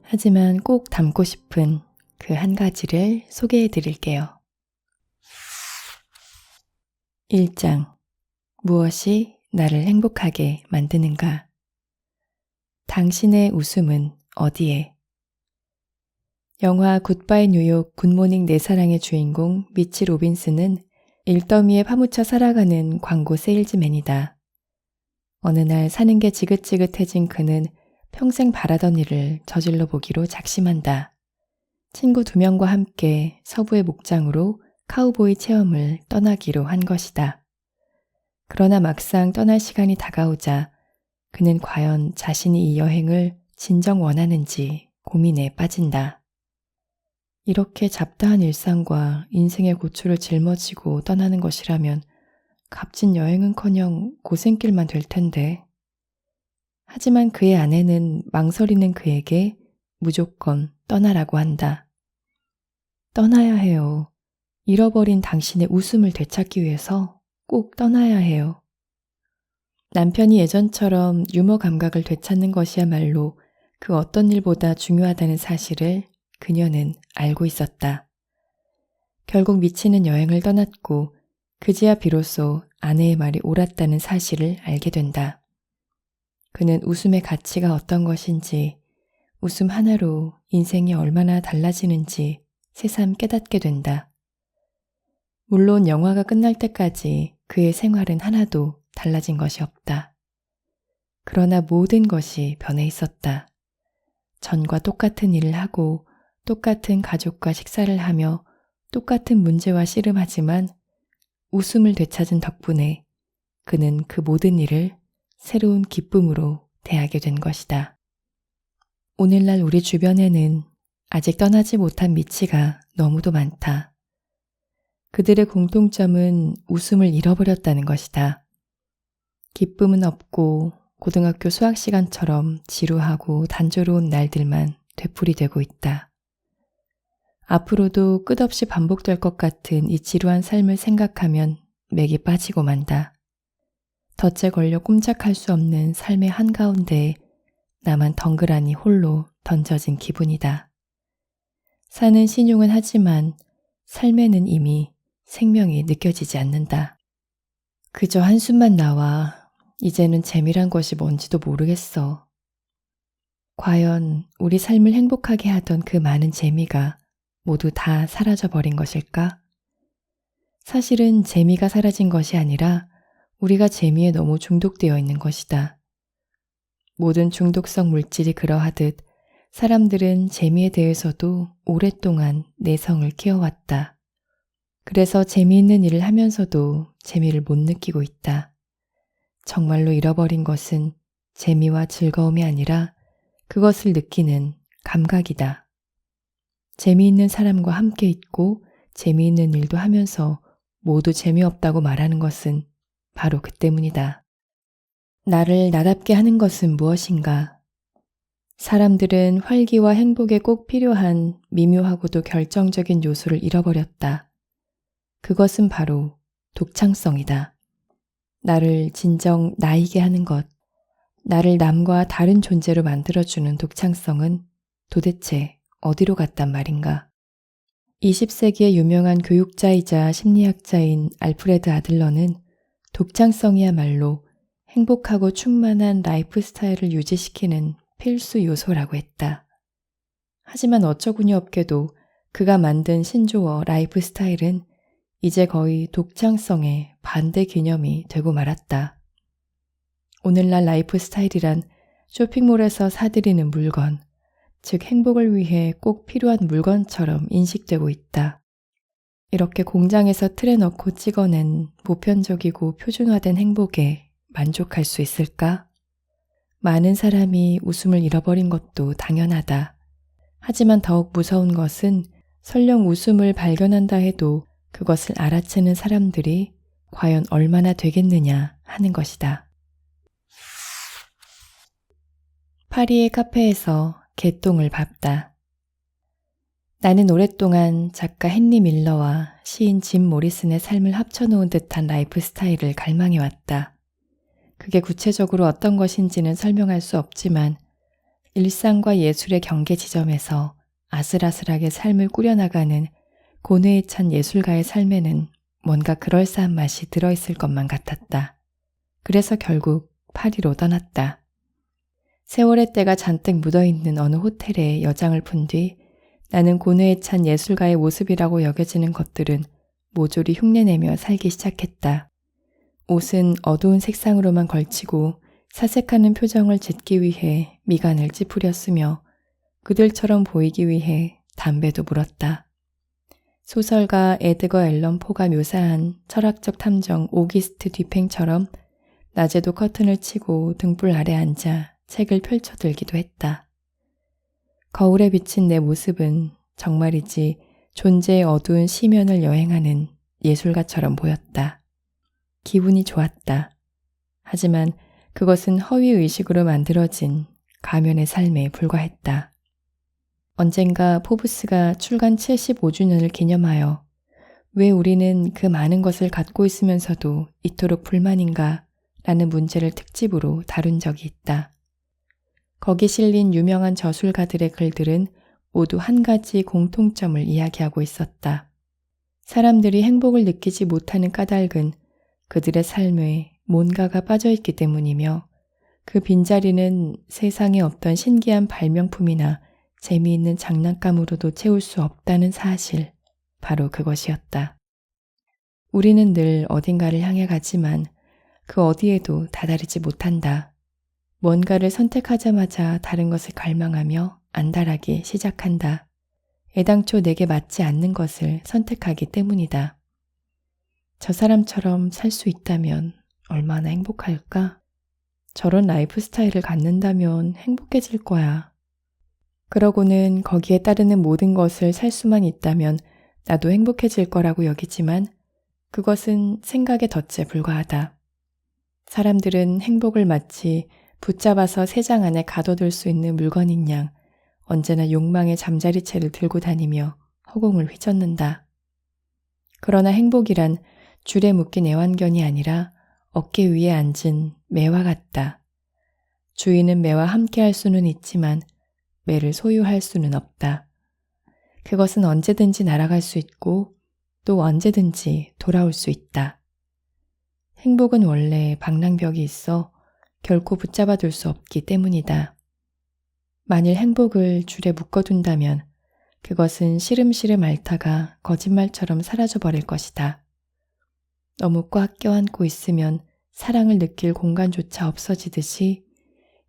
하지만 꼭 담고 싶은 그 한 가지를 소개해 드릴게요. 1장. 무엇이 나를 행복하게 만드는가? 당신의 웃음은 어디에? 영화 굿바이 뉴욕 굿모닝 내 사랑의 주인공 미치 로빈스는 일더미에 파묻혀 살아가는 광고 세일즈맨이다. 어느 날 사는 게 지긋지긋해진 그는 평생 바라던 일을 저질러 보기로 작심한다. 친구 2명과 함께 서부의 목장으로 카우보이 체험을 떠나기로 한 것이다. 그러나 막상 떠날 시간이 다가오자 그는 과연 자신이 이 여행을 진정 원하는지 고민에 빠진다. 이렇게 잡다한 일상과 인생의 고초를 짊어지고 떠나는 것이라면 값진 여행은커녕 고생길만 될 텐데. 하지만 그의 아내는 망설이는 그에게 무조건 떠나라고 한다. 떠나야 해요. 잃어버린 당신의 웃음을 되찾기 위해서 꼭 떠나야 해요. 남편이 예전처럼 유머 감각을 되찾는 것이야말로 그 어떤 일보다 중요하다는 사실을 그녀는 알고 있었다. 결국 미치는 여행을 떠났고 그제야 비로소 아내의 말이 옳았다는 사실을 알게 된다. 그는 웃음의 가치가 어떤 것인지, 웃음 하나로 인생이 얼마나 달라지는지 새삼 깨닫게 된다. 물론 영화가 끝날 때까지 그의 생활은 하나도 달라진 것이 없다. 그러나 모든 것이 변해 있었다. 전과 똑같은 일을 하고 똑같은 가족과 식사를 하며 똑같은 문제와 씨름하지만 웃음을 되찾은 덕분에 그는 그 모든 일을 새로운 기쁨으로 대하게 된 것이다. 오늘날 우리 주변에는 아직 떠나지 못한 미치가 너무도 많다. 그들의 공통점은 웃음을 잃어버렸다는 것이다. 기쁨은 없고 고등학교 수학 시간처럼 지루하고 단조로운 날들만 되풀이되고 있다. 앞으로도 끝없이 반복될 것 같은 이 지루한 삶을 생각하면 맥이 빠지고 만다. 덫에 걸려 꼼짝할 수 없는 삶의 한가운데에 나만 덩그라니 홀로 던져진 기분이다. 사는 신용은 하지만 삶에는 이미 생명이 느껴지지 않는다. 그저 한숨만 나와 이제는 재미란 것이 뭔지도 모르겠어. 과연 우리 삶을 행복하게 하던 그 많은 재미가 모두 다 사라져버린 것일까? 사실은 재미가 사라진 것이 아니라 우리가 재미에 너무 중독되어 있는 것이다. 모든 중독성 물질이 그러하듯 사람들은 재미에 대해서도 오랫동안 내성을 키워왔다. 그래서 재미있는 일을 하면서도 재미를 못 느끼고 있다. 정말로 잃어버린 것은 재미와 즐거움이 아니라 그것을 느끼는 감각이다. 재미있는 사람과 함께 있고 재미있는 일도 하면서 모두 재미없다고 말하는 것은 바로 그 때문이다. 나를 나답게 하는 것은 무엇인가? 사람들은 활기와 행복에 꼭 필요한 미묘하고도 결정적인 요소를 잃어버렸다. 그것은 바로 독창성이다. 나를 진정 나이게 하는 것, 나를 남과 다른 존재로 만들어주는 독창성은 도대체 어디로 갔단 말인가? 20세기의 유명한 교육자이자 심리학자인 알프레드 아들러는 독창성이야말로 행복하고 충만한 라이프 스타일을 유지시키는 필수 요소라고 했다. 하지만 어처구니 없게도 그가 만든 신조어 라이프 스타일은 이제 거의 독창성의 반대 개념이 되고 말았다. 오늘날 라이프 스타일이란 쇼핑몰에서 사들이는 물건, 즉 행복을 위해 꼭 필요한 물건처럼 인식되고 있다. 이렇게 공장에서 틀에 넣고 찍어낸 보편적이고 표준화된 행복에 만족할 수 있을까? 많은 사람이 웃음을 잃어버린 것도 당연하다. 하지만 더욱 무서운 것은 설령 웃음을 발견한다 해도 그것을 알아채는 사람들이 과연 얼마나 되겠느냐 하는 것이다. 파리의 카페에서 개똥을 밟다. 나는 오랫동안 작가 헨리 밀러와 시인 짐 모리슨의 삶을 합쳐놓은 듯한 라이프 스타일을 갈망해왔다. 그게 구체적으로 어떤 것인지는 설명할 수 없지만 일상과 예술의 경계 지점에서 아슬아슬하게 삶을 꾸려나가는 고뇌에 찬 예술가의 삶에는 뭔가 그럴싸한 맛이 들어있을 것만 같았다. 그래서 결국 파리로 떠났다. 세월의 때가 잔뜩 묻어있는 어느 호텔에 여장을 푼 뒤 나는 고뇌에 찬 예술가의 모습이라고 여겨지는 것들은 모조리 흉내내며 살기 시작했다. 옷은 어두운 색상으로만 걸치고 사색하는 표정을 짓기 위해 미간을 찌푸렸으며 그들처럼 보이기 위해 담배도 물었다. 소설가 에드거 앨런 포가 묘사한 철학적 탐정 오기스트 뒤팽처럼 낮에도 커튼을 치고 등불 아래 앉아 책을 펼쳐들기도 했다. 거울에 비친 내 모습은 정말이지 존재의 어두운 시면을 여행하는 예술가처럼 보였다. 기분이 좋았다. 하지만 그것은 허위의식으로 만들어진 가면의 삶에 불과했다. 언젠가 포브스가 출간 75주년을 기념하여 왜 우리는 그 많은 것을 갖고 있으면서도 이토록 불만인가 라는 문제를 특집으로 다룬 적이 있다. 거기 실린 유명한 저술가들의 글들은 모두 한 가지 공통점을 이야기하고 있었다. 사람들이 행복을 느끼지 못하는 까닭은 그들의 삶에 뭔가가 빠져있기 때문이며 그 빈자리는 세상에 없던 신기한 발명품이나 재미있는 장난감으로도 채울 수 없다는 사실, 바로 그것이었다. 우리는 늘 어딘가를 향해 가지만 그 어디에도 다다르지 못한다. 뭔가를 선택하자마자 다른 것을 갈망하며 안달하기 시작한다. 애당초 내게 맞지 않는 것을 선택하기 때문이다. 저 사람처럼 살 수 있다면 얼마나 행복할까? 저런 라이프 스타일을 갖는다면 행복해질 거야. 그러고는 거기에 따르는 모든 것을 살 수만 있다면 나도 행복해질 거라고 여기지만 그것은 생각의 덫에 불과하다. 사람들은 행복을 마치 붙잡아서 새장 안에 가둬둘 수 있는 물건인 양 언제나 욕망의 잠자리채를 들고 다니며 허공을 휘젓는다. 그러나 행복이란 줄에 묶인 애완견이 아니라 어깨 위에 앉은 매와 같다. 주인은 매와 함께 할 수는 있지만 매를 소유할 수는 없다. 그것은 언제든지 날아갈 수 있고 또 언제든지 돌아올 수 있다. 행복은 원래 방랑벽이 있어 결코 붙잡아 둘 수 없기 때문이다. 만일 행복을 줄에 묶어둔다면 그것은 시름시름 앓다가 거짓말처럼 사라져버릴 것이다. 너무 꽉 껴안고 있으면 사랑을 느낄 공간조차 없어지듯이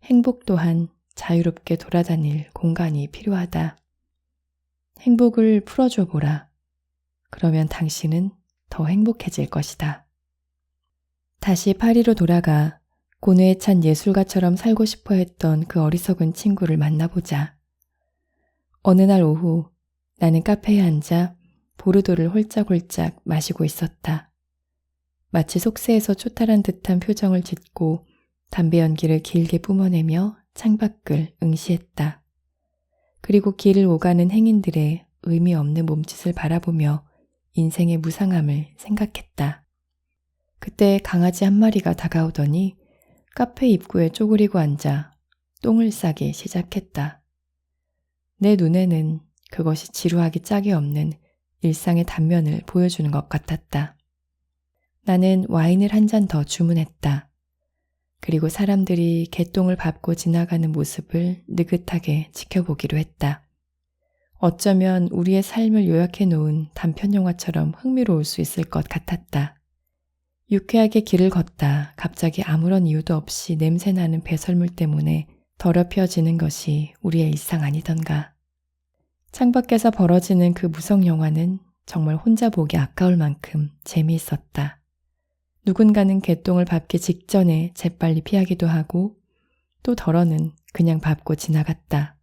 행복 또한 자유롭게 돌아다닐 공간이 필요하다. 행복을 풀어줘 보라. 그러면 당신은 더 행복해질 것이다. 다시 파리로 돌아가 고뇌에 찬 예술가처럼 살고 싶어 했던 그 어리석은 친구를 만나보자. 어느 날 오후 나는 카페에 앉아 보르도를 홀짝홀짝 마시고 있었다. 마치 속세에서 초탈한 듯한 표정을 짓고 담배 연기를 길게 뿜어내며 창밖을 응시했다. 그리고 길을 오가는 행인들의 의미 없는 몸짓을 바라보며 인생의 무상함을 생각했다. 그때 강아지 한 마리가 다가오더니 카페 입구에 쪼그리고 앉아 똥을 싸기 시작했다. 내 눈에는 그것이 지루하기 짝이 없는 일상의 단면을 보여주는 것 같았다. 나는 와인을 한 잔 더 주문했다. 그리고 사람들이 개똥을 밟고 지나가는 모습을 느긋하게 지켜보기로 했다. 어쩌면 우리의 삶을 요약해 놓은 단편 영화처럼 흥미로울 수 있을 것 같았다. 유쾌하게 길을 걷다 갑자기 아무런 이유도 없이 냄새나는 배설물 때문에 더럽혀지는 것이 우리의 일상 아니던가. 창밖에서 벌어지는 그 무성 영화는 정말 혼자 보기 아까울 만큼 재미있었다. 누군가는 개똥을 밟기 직전에 재빨리 피하기도 하고 또 덜어는 그냥 밟고 지나갔다.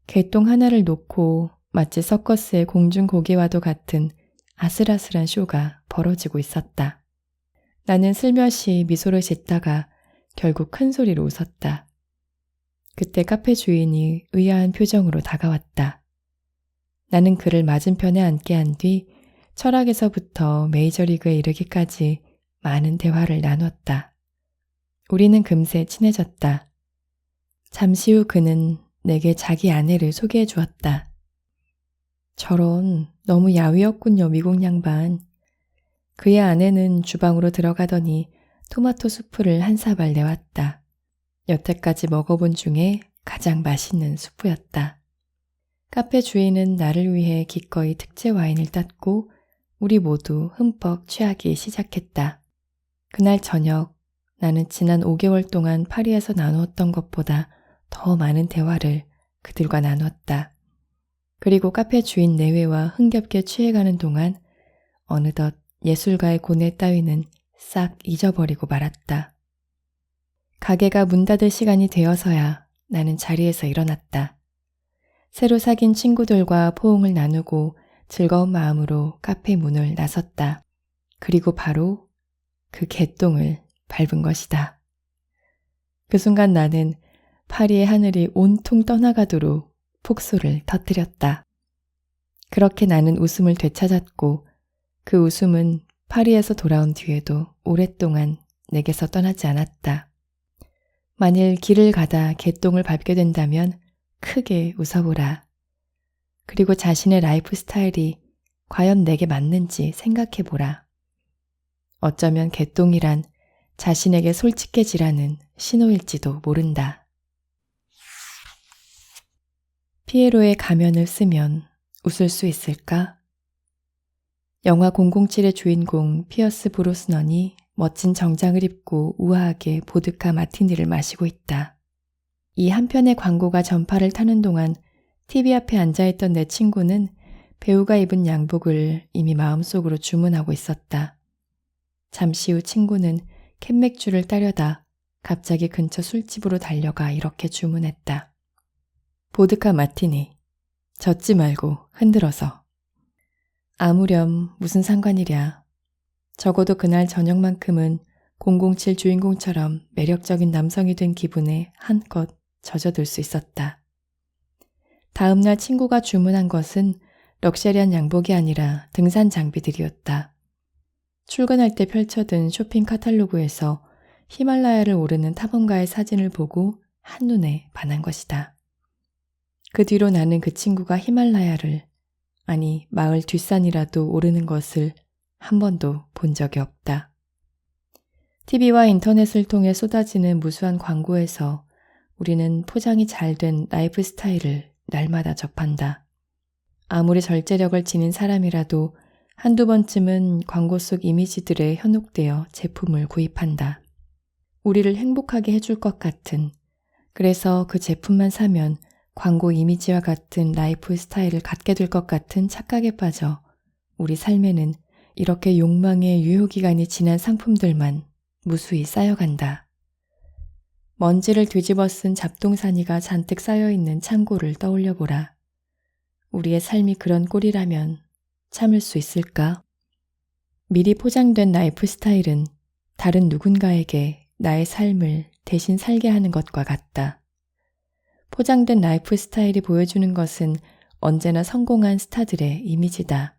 개똥 하나를 놓고 마치 서커스의 공중고개와도 같은 아슬아슬한 쇼가 벌어지고 있었다. 나는 슬며시 미소를 짓다가 결국 큰 소리로 웃었다. 그때 카페 주인이 의아한 표정으로 다가왔다. 나는 그를 맞은편에 앉게 한 뒤 철학에서부터 메이저리그에 이르기까지 많은 대화를 나눴다. 우리는 금세 친해졌다. 잠시 후 그는 내게 자기 아내를 소개해 주었다. 저런, 너무 야위었군요, 미국 양반. 그의 아내는 주방으로 들어가더니 토마토 수프를 한 사발 내왔다. 여태까지 먹어본 중에 가장 맛있는 수프였다. 카페 주인은 나를 위해 기꺼이 특제 와인을 땄고 우리 모두 흠뻑 취하기 시작했다. 그날 저녁 나는 지난 5개월 동안 파리에서 나누었던 것보다 더 많은 대화를 그들과 나눴다. 그리고 카페 주인 내외와 흥겹게 취해가는 동안 어느덧 예술가의 고뇌 따위는 싹 잊어버리고 말았다. 가게가 문 닫을 시간이 되어서야 나는 자리에서 일어났다. 새로 사귄 친구들과 포옹을 나누고 즐거운 마음으로 카페 문을 나섰다. 그리고 바로 그 개똥을 밟은 것이다. 그 순간 나는 파리의 하늘이 온통 떠나가도록 폭소를 터뜨렸다. 그렇게 나는 웃음을 되찾았고 그 웃음은 파리에서 돌아온 뒤에도 오랫동안 내게서 떠나지 않았다. 만일 길을 가다 개똥을 밟게 된다면 크게 웃어보라. 그리고 자신의 라이프 스타일이 과연 내게 맞는지 생각해보라. 어쩌면 개똥이란 자신에게 솔직해지라는 신호일지도 모른다. 피에로의 가면을 쓰면 웃을 수 있을까? 영화 007의 주인공 피어스 브로스넌이 멋진 정장을 입고 우아하게 보드카 마티니를 마시고 있다. 이 한 편의 광고가 전파를 타는 동안 TV 앞에 앉아있던 내 친구는 배우가 입은 양복을 이미 마음속으로 주문하고 있었다. 잠시 후 친구는 캔맥주를 따려다 갑자기 근처 술집으로 달려가 이렇게 주문했다. 보드카 마티니, 젓지 말고 흔들어서. 아무렴 무슨 상관이랴. 적어도 그날 저녁만큼은 007 주인공처럼 매력적인 남성이 된 기분에 한껏 젖어들 수 있었다. 다음날 친구가 주문한 것은 럭셔리한 양복이 아니라 등산 장비들이었다. 출근할 때 펼쳐든 쇼핑 카탈로그에서 히말라야를 오르는 탐험가의 사진을 보고 한눈에 반한 것이다. 그 뒤로 나는 그 친구가 히말라야를, 아니 마을 뒷산이라도 오르는 것을 한 번도 본 적이 없다. TV와 인터넷을 통해 쏟아지는 무수한 광고에서 우리는 포장이 잘 된 라이프 스타일을 날마다 접한다. 아무리 절제력을 지닌 사람이라도 한두 번쯤은 광고 속 이미지들에 현혹되어 제품을 구입한다. 우리를 행복하게 해줄 것 같은, 그래서 그 제품만 사면 광고 이미지와 같은 라이프 스타일을 갖게 될 것 같은 착각에 빠져 우리 삶에는 이렇게 욕망의 유효기간이 지난 상품들만 무수히 쌓여간다. 먼지를 뒤집어 쓴 잡동사니가 잔뜩 쌓여있는 창고를 떠올려보라. 우리의 삶이 그런 꼴이라면 참을 수 있을까? 미리 포장된 라이프 스타일은 다른 누군가에게 나의 삶을 대신 살게 하는 것과 같다. 포장된 라이프 스타일이 보여주는 것은 언제나 성공한 스타들의 이미지다.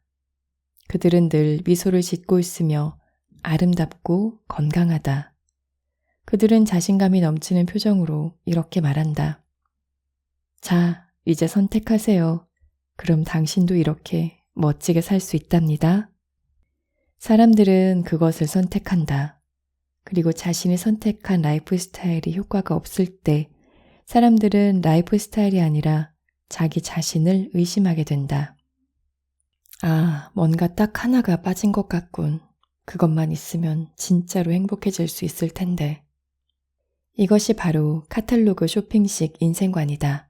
그들은 늘 미소를 짓고 있으며 아름답고 건강하다. 그들은 자신감이 넘치는 표정으로 이렇게 말한다. 자, 이제 선택하세요. 그럼 당신도 이렇게 멋지게 살 수 있답니다. 사람들은 그것을 선택한다. 그리고 자신이 선택한 라이프 스타일이 효과가 없을 때 사람들은 라이프 스타일이 아니라 자기 자신을 의심하게 된다. 아, 뭔가 딱 하나가 빠진 것 같군. 그것만 있으면 진짜로 행복해질 수 있을 텐데. 이것이 바로 카탈로그 쇼핑식 인생관이다.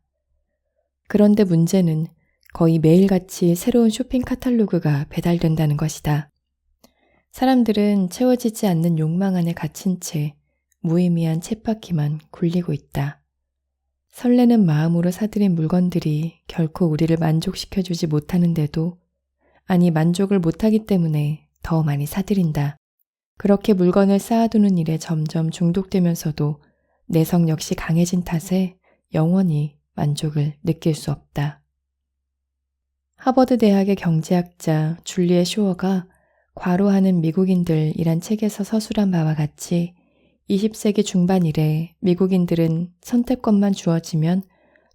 그런데 문제는 거의 매일같이 새로운 쇼핑 카탈로그가 배달된다는 것이다. 사람들은 채워지지 않는 욕망 안에 갇힌 채 무의미한 쳇바퀴만 굴리고 있다. 설레는 마음으로 사들인 물건들이 결코 우리를 만족시켜주지 못하는데도, 아니 만족을 못하기 때문에 더 많이 사들인다. 그렇게 물건을 쌓아두는 일에 점점 중독되면서도 내성 역시 강해진 탓에 영원히 만족을 느낄 수 없다. 하버드 대학의 경제학자 줄리엣 쇼어가 과로하는 미국인들이란 책에서 서술한 바와 같이 20세기 중반 이래 미국인들은 선택권만 주어지면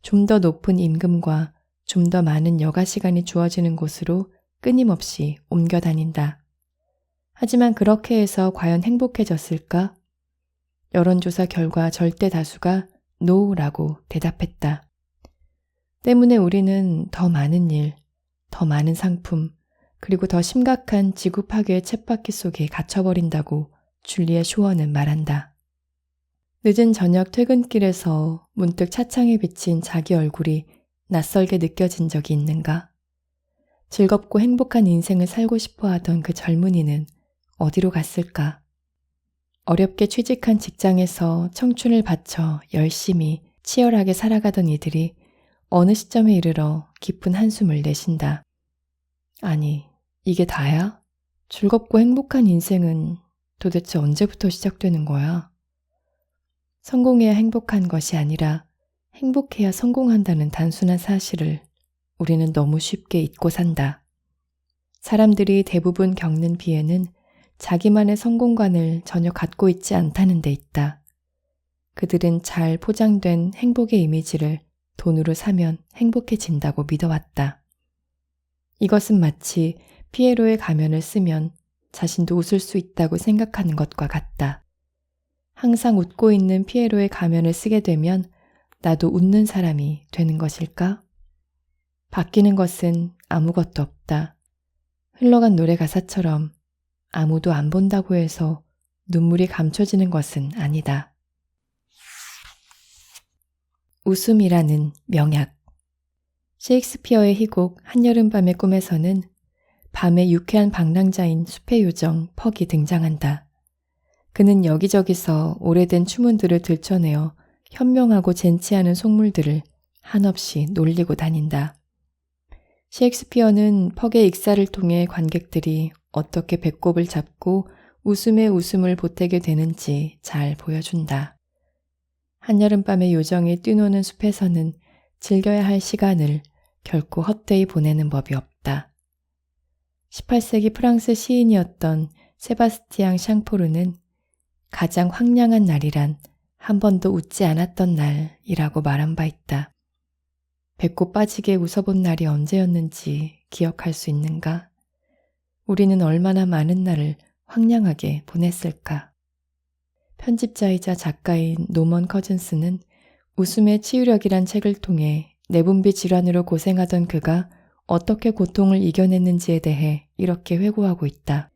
좀 더 높은 임금과 좀 더 많은 여가 시간이 주어지는 곳으로 끊임없이 옮겨 다닌다. 하지만 그렇게 해서 과연 행복해졌을까? 여론조사 결과 절대 다수가 NO라고 대답했다. 때문에 우리는 더 많은 일, 더 많은 상품, 그리고 더 심각한 지구 파괴의 쳇바퀴 속에 갇혀버린다고 줄리엣 쇼어는 말한다. 늦은 저녁 퇴근길에서 문득 차창에 비친 자기 얼굴이 낯설게 느껴진 적이 있는가? 즐겁고 행복한 인생을 살고 싶어 하던 그 젊은이는 어디로 갔을까? 어렵게 취직한 직장에서 청춘을 바쳐 열심히 치열하게 살아가던 이들이 어느 시점에 이르러 깊은 한숨을 내쉰다. 아니, 이게 다야? 즐겁고 행복한 인생은 도대체 언제부터 시작되는 거야? 성공해야 행복한 것이 아니라 행복해야 성공한다는 단순한 사실을 우리는 너무 쉽게 잊고 산다. 사람들이 대부분 겪는 피해는 자기만의 성공관을 전혀 갖고 있지 않다는 데 있다. 그들은 잘 포장된 행복의 이미지를 돈으로 사면 행복해진다고 믿어왔다. 이것은 마치 피에로의 가면을 쓰면 자신도 웃을 수 있다고 생각하는 것과 같다. 항상 웃고 있는 피에로의 가면을 쓰게 되면 나도 웃는 사람이 되는 것일까? 바뀌는 것은 아무것도 없다. 흘러간 노래 가사처럼 아무도 안 본다고 해서 눈물이 감춰지는 것은 아니다. 웃음이라는 명약. 셰익스피어의 희곡 한여름밤의 꿈에서는 밤의 유쾌한 방랑자인 숲의 요정 퍽이 등장한다. 그는 여기저기서 오래된 추문들을 들춰내어 현명하고 젠치하는 속물들을 한없이 놀리고 다닌다. 셰익스피어는 퍽의 익사를 통해 관객들이 어떻게 배꼽을 잡고 웃음에 웃음을 보태게 되는지 잘 보여준다. 한여름밤의 요정이 뛰노는 숲에서는 즐겨야 할 시간을 결코 헛되이 보내는 법이 없다. 18세기 프랑스 시인이었던 세바스티앙 샹포르는 가장 황량한 날이란 한 번도 웃지 않았던 날이라고 말한 바 있다. 배꼽 빠지게 웃어본 날이 언제였는지 기억할 수 있는가? 우리는 얼마나 많은 날을 황량하게 보냈을까? 편집자이자 작가인 노먼 커즌스는 웃음의 치유력이란 책을 통해 내분비 질환으로 고생하던 그가 어떻게 고통을 이겨냈는지에 대해 이렇게 회고하고 있다.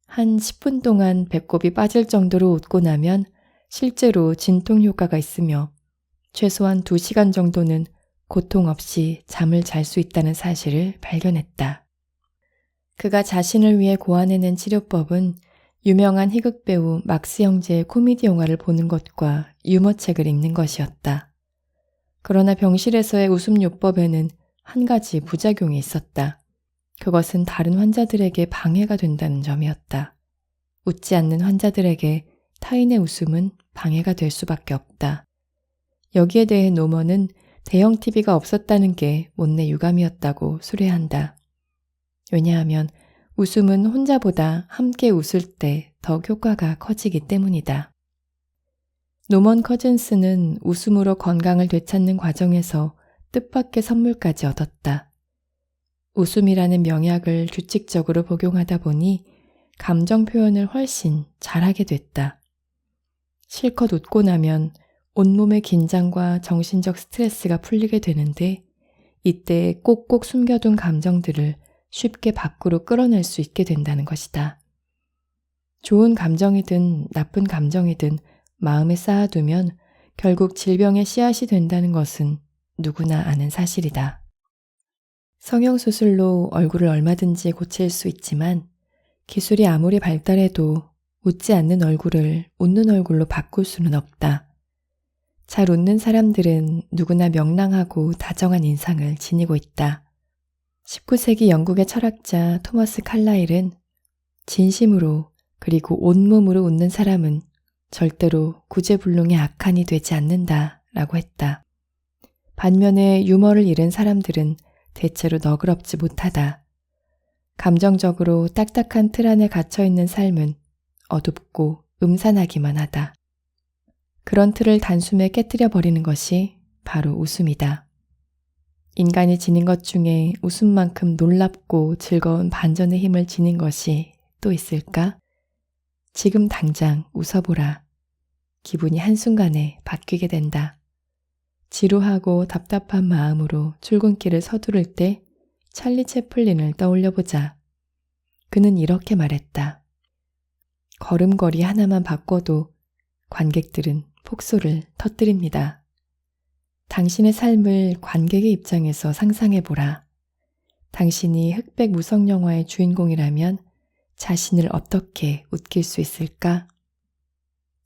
한 10분 동안 배꼽이 빠질 정도로 웃고 나면 실제로 진통 효과가 있으며 최소한 2시간 정도는 고통 없이 잠을 잘 수 있다는 사실을 발견했다. 그가 자신을 위해 고안해낸 치료법은 유명한 희극 배우 막스 형제의 코미디 영화를 보는 것과 유머책을 읽는 것이었다. 그러나 병실에서의 웃음요법에는 한 가지 부작용이 있었다. 그것은 다른 환자들에게 방해가 된다는 점이었다. 웃지 않는 환자들에게 타인의 웃음은 방해가 될 수밖에 없다. 여기에 대해 노먼은 대형 TV가 없었다는 게 못내 유감이었다고 수레한다. 왜냐하면 웃음은 혼자보다 함께 웃을 때 더 효과가 커지기 때문이다. 노먼 커즌스는 웃음으로 건강을 되찾는 과정에서 뜻밖의 선물까지 얻었다. 웃음이라는 명약을 규칙적으로 복용하다 보니 감정 표현을 훨씬 잘하게 됐다. 실컷 웃고 나면 온몸의 긴장과 정신적 스트레스가 풀리게 되는데 이때 꼭꼭 숨겨둔 감정들을 쉽게 밖으로 끌어낼 수 있게 된다는 것이다. 좋은 감정이든 나쁜 감정이든 마음에 쌓아두면 결국 질병의 씨앗이 된다는 것은 누구나 아는 사실이다. 성형수술로 얼굴을 얼마든지 고칠 수 있지만 기술이 아무리 발달해도 웃지 않는 얼굴을 웃는 얼굴로 바꿀 수는 없다. 잘 웃는 사람들은 누구나 명랑하고 다정한 인상을 지니고 있다. 19세기 영국의 철학자 토머스 칼라일은 진심으로 그리고 온몸으로 웃는 사람은 절대로 구제불능의 악한이 되지 않는다 라고 했다. 반면에 유머를 잃은 사람들은 대체로 너그럽지 못하다. 감정적으로 딱딱한 틀 안에 갇혀있는 삶은 어둡고 음산하기만 하다. 그런 틀을 단숨에 깨뜨려 버리는 것이 바로 웃음이다. 인간이 지닌 것 중에 웃음만큼 놀랍고 즐거운 반전의 힘을 지닌 것이 또 있을까? 지금 당장 웃어보라. 기분이 한순간에 바뀌게 된다. 지루하고 답답한 마음으로 출근길을 서두를 때 찰리 채플린을 떠올려보자. 그는 이렇게 말했다. 걸음걸이 하나만 바꿔도 관객들은 폭소를 터뜨립니다. 당신의 삶을 관객의 입장에서 상상해보라. 당신이 흑백 무성 영화의 주인공이라면 자신을 어떻게 웃길 수 있을까?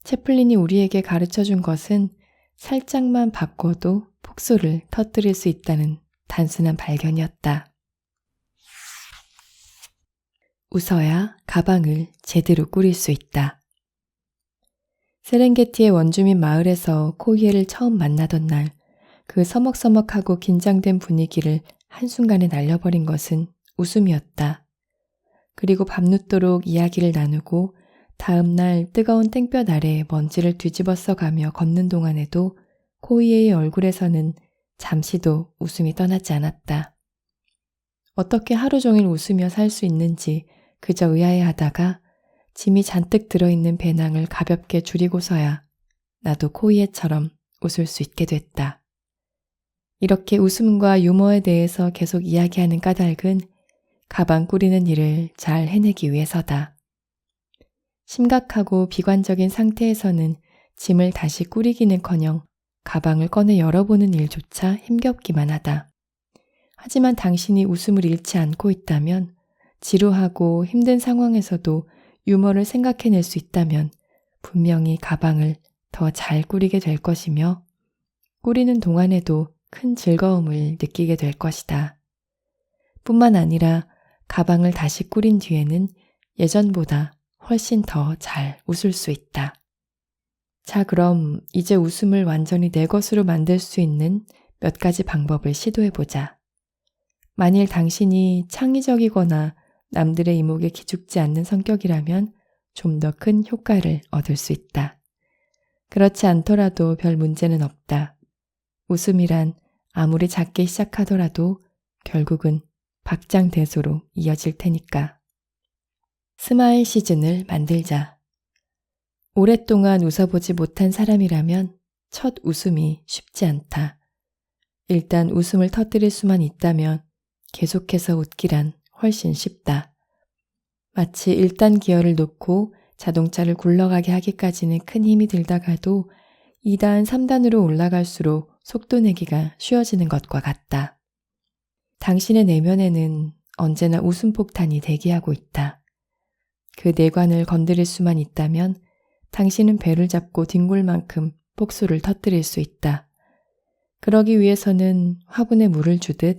채플린이 우리에게 가르쳐준 것은 살짝만 바꿔도 폭소를 터뜨릴 수 있다는 단순한 발견이었다. 웃어야 가방을 제대로 꾸릴 수 있다. 세렝게티의 원주민 마을에서 코이에를 처음 만나던 날, 그 서먹서먹하고 긴장된 분위기를 한순간에 날려버린 것은 웃음이었다. 그리고 밤늦도록 이야기를 나누고 다음 날 뜨거운 땡볕 아래 먼지를 뒤집어 써가며 걷는 동안에도 코이에의 얼굴에서는 잠시도 웃음이 떠나지 않았다. 어떻게 하루 종일 웃으며 살 수 있는지 그저 의아해하다가 짐이 잔뜩 들어있는 배낭을 가볍게 줄이고서야 나도 코이에처럼 웃을 수 있게 됐다. 이렇게 웃음과 유머에 대해서 계속 이야기하는 까닭은 가방 꾸리는 일을 잘 해내기 위해서다. 심각하고 비관적인 상태에서는 짐을 다시 꾸리기는커녕 가방을 꺼내 열어보는 일조차 힘겹기만 하다. 하지만 당신이 웃음을 잃지 않고 있다면, 지루하고 힘든 상황에서도 유머를 생각해낼 수 있다면 분명히 가방을 더 잘 꾸리게 될 것이며 꾸리는 동안에도 큰 즐거움을 느끼게 될 것이다. 뿐만 아니라 가방을 다시 꾸린 뒤에는 예전보다 훨씬 더 잘 웃을 수 있다. 자, 그럼 이제 웃음을 완전히 내 것으로 만들 수 있는 몇 가지 방법을 시도해보자. 만일 당신이 창의적이거나 남들의 이목에 기죽지 않는 성격이라면 좀 더 큰 효과를 얻을 수 있다. 그렇지 않더라도 별 문제는 없다. 웃음이란 아무리 작게 시작하더라도 결국은 박장대소로 이어질 테니까. 스마일 시즌을 만들자. 오랫동안 웃어보지 못한 사람이라면 첫 웃음이 쉽지 않다. 일단 웃음을 터뜨릴 수만 있다면 계속해서 웃기란 훨씬 쉽다. 마치 1단 기어를 놓고 자동차를 굴러가게 하기까지는 큰 힘이 들다가도 2단, 3단으로 올라갈수록 속도 내기가 쉬워지는 것과 같다. 당신의 내면에는 언제나 웃음 폭탄이 대기하고 있다. 그 내관을 건드릴 수만 있다면 당신은 배를 잡고 뒹굴 만큼 폭소를 터뜨릴 수 있다. 그러기 위해서는 화분에 물을 주듯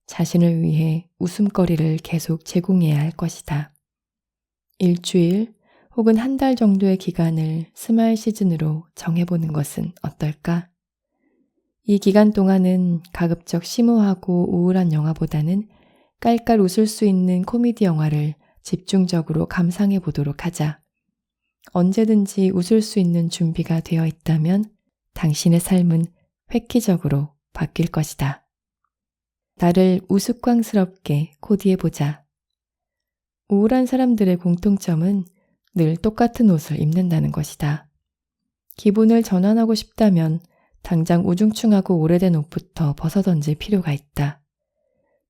자신을 위해 웃음거리를 계속 제공해야 할 것이다. 일주일 혹은 한 달 정도의 기간을 스마일 시즌으로 정해보는 것은 어떨까? 이 기간 동안은 가급적 심오하고 우울한 영화보다는 깔깔 웃을 수 있는 코미디 영화를 집중적으로 감상해 보도록 하자. 언제든지 웃을 수 있는 준비가 되어 있다면 당신의 삶은 획기적으로 바뀔 것이다. 나를 우스꽝스럽게 코디해보자. 우울한 사람들의 공통점은 늘 똑같은 옷을 입는다는 것이다. 기분을 전환하고 싶다면 당장 우중충하고 오래된 옷부터 벗어던질 필요가 있다.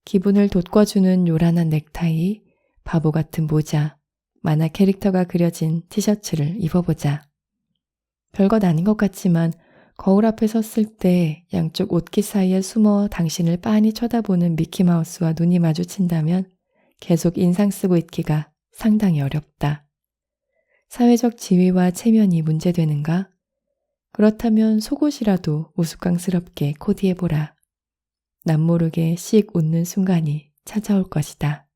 기분을 돋궈주는 요란한 넥타이, 바보 같은 모자, 만화 캐릭터가 그려진 티셔츠를 입어보자. 별것 아닌 것 같지만 거울 앞에 섰을 때 양쪽 옷깃 사이에 숨어 당신을 빤히 쳐다보는 미키마우스와 눈이 마주친다면 계속 인상 쓰고 있기가 상당히 어렵다. 사회적 지위와 체면이 문제되는가? 그렇다면 속옷이라도 우스꽝스럽게 코디해보라. 남모르게 씩 웃는 순간이 찾아올 것이다.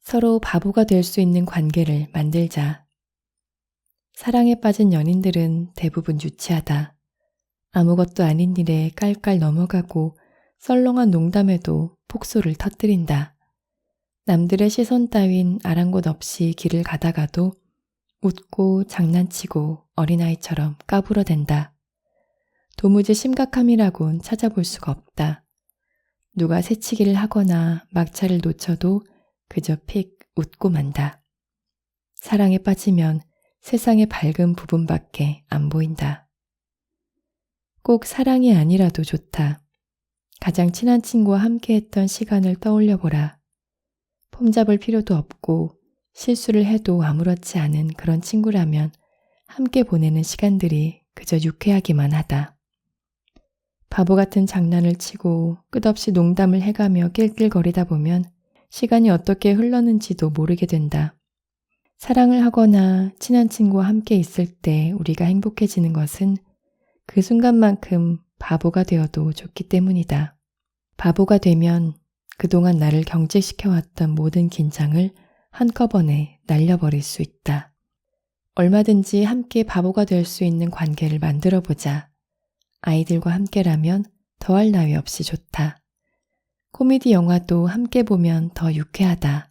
서로 바보가 될 수 있는 관계를 만들자. 사랑에 빠진 연인들은 대부분 유치하다. 아무것도 아닌 일에 깔깔 넘어가고 썰렁한 농담에도 폭소를 터뜨린다. 남들의 시선 따윈 아랑곳 없이 길을 가다가도 웃고 장난치고 어린아이처럼 까불어댄다. 도무지 심각함이라곤 찾아볼 수가 없다. 누가 새치기를 하거나 막차를 놓쳐도 그저 픽 웃고 만다. 사랑에 빠지면 세상의 밝은 부분밖에 안 보인다. 꼭 사랑이 아니라도 좋다. 가장 친한 친구와 함께했던 시간을 떠올려보라. 폼잡을 필요도 없고 실수를 해도 아무렇지 않은 그런 친구라면 함께 보내는 시간들이 그저 유쾌하기만 하다. 바보 같은 장난을 치고 끝없이 농담을 해가며 낄낄거리다 보면 시간이 어떻게 흘렀는지도 모르게 된다. 사랑을 하거나 친한 친구와 함께 있을 때 우리가 행복해지는 것은 그 순간만큼 바보가 되어도 좋기 때문이다. 바보가 되면 그동안 나를 경직시켜왔던 모든 긴장을 한꺼번에 날려버릴 수 있다. 얼마든지 함께 바보가 될 수 있는 관계를 만들어보자. 아이들과 함께라면 더할 나위 없이 좋다. 코미디 영화도 함께 보면 더 유쾌하다.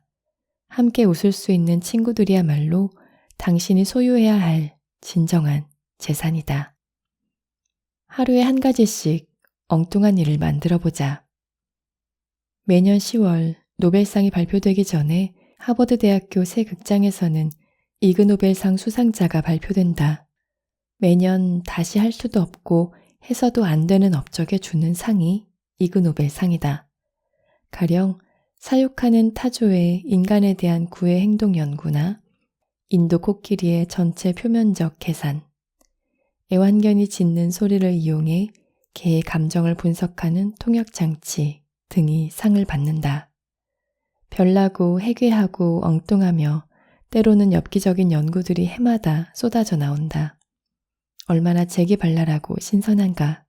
함께 웃을 수 있는 친구들이야말로 당신이 소유해야 할 진정한 재산이다. 하루에 한 가지씩 엉뚱한 일을 만들어보자. 매년 10월 노벨상이 발표되기 전에 하버드 대학교 새 극장에서는 이그노벨상 수상자가 발표된다. 매년 다시 할 수도 없고 해서도 안 되는 업적에 주는 상이 이그노벨상이다. 가령 사육하는 타조의 인간에 대한 구애 행동 연구나 인도 코끼리의 전체 표면적 계산, 애완견이 짖는 소리를 이용해 개의 감정을 분석하는 통역장치 등이 상을 받는다. 별나고 해괴하고 엉뚱하며 때로는 엽기적인 연구들이 해마다 쏟아져 나온다. 얼마나 재기발랄하고 신선한가.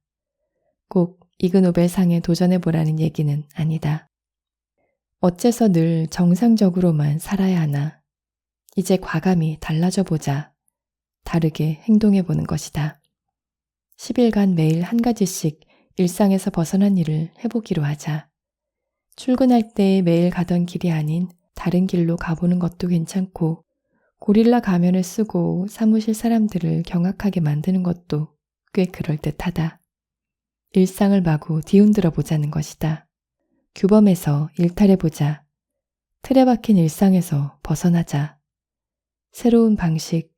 꼭 이그노벨상에 도전해보라는 얘기는 아니다. 어째서 늘 정상적으로만 살아야 하나. 이제 과감히 달라져 보자. 다르게 행동해보는 것이다. 10일간 매일 한 가지씩 일상에서 벗어난 일을 해보기로 하자. 출근할 때 매일 가던 길이 아닌 다른 길로 가보는 것도 괜찮고 고릴라 가면을 쓰고 사무실 사람들을 경악하게 만드는 것도 꽤 그럴듯하다. 일상을 마구 뒤흔들어 보자는 것이다. 규범에서 일탈해보자. 틀에 박힌 일상에서 벗어나자. 새로운 방식,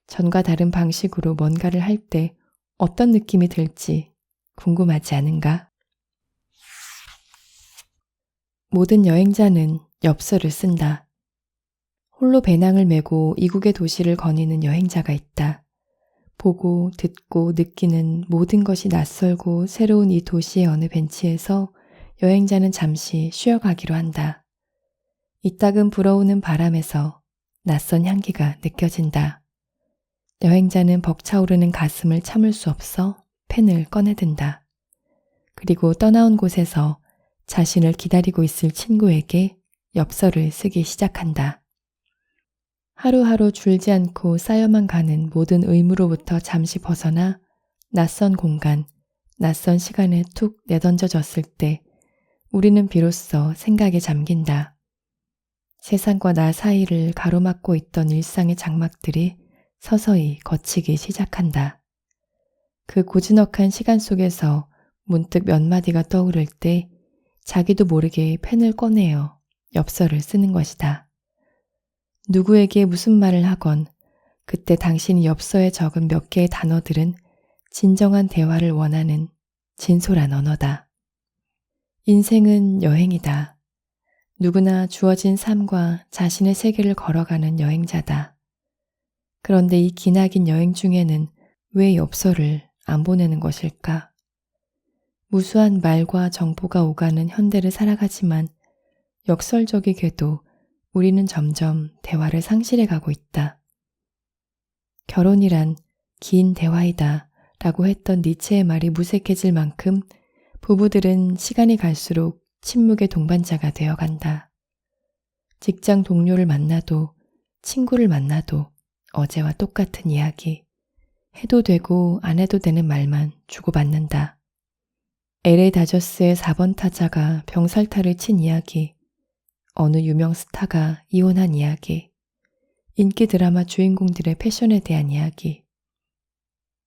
전과 다른 방식으로 뭔가를 할 때 어떤 느낌이 들지 궁금하지 않은가? 모든 여행자는 엽서를 쓴다. 홀로 배낭을 메고 이국의 도시를 거니는 여행자가 있다. 보고 듣고 느끼는 모든 것이 낯설고 새로운 이 도시의 어느 벤치에서 여행자는 잠시 쉬어가기로 한다. 이따금 불어오는 바람에서 낯선 향기가 느껴진다. 여행자는 벅차오르는 가슴을 참을 수 없어 펜을 꺼내든다. 그리고 떠나온 곳에서 자신을 기다리고 있을 친구에게 엽서를 쓰기 시작한다. 하루하루 줄지 않고 쌓여만 가는 모든 의무로부터 잠시 벗어나 낯선 공간, 낯선 시간에 툭 내던져졌을 때 우리는 비로소 생각에 잠긴다. 세상과 나 사이를 가로막고 있던 일상의 장막들이 서서히 걷히기 시작한다. 그 고즈넉한 시간 속에서 문득 몇 마디가 떠오를 때 자기도 모르게 펜을 꺼내어 엽서를 쓰는 것이다. 누구에게 무슨 말을 하건 그때 당신이 엽서에 적은 몇 개의 단어들은 진정한 대화를 원하는 진솔한 언어다. 인생은 여행이다. 누구나 주어진 삶과 자신의 세계를 걸어가는 여행자다. 그런데 이 기나긴 여행 중에는 왜 엽서를 안 보내는 것일까? 무수한 말과 정보가 오가는 현대를 살아가지만 역설적이게도 우리는 점점 대화를 상실해 가고 있다. 결혼이란 긴 대화이다 라고 했던 니체의 말이 무색해질 만큼 부부들은 시간이 갈수록 침묵의 동반자가 되어간다. 직장 동료를 만나도 친구를 만나도 어제와 똑같은 이야기, 해도 되고 안 해도 되는 말만 주고받는다. LA 다저스의 4번 타자가 병살타를 친 이야기, 어느 유명 스타가 이혼한 이야기, 인기 드라마 주인공들의 패션에 대한 이야기.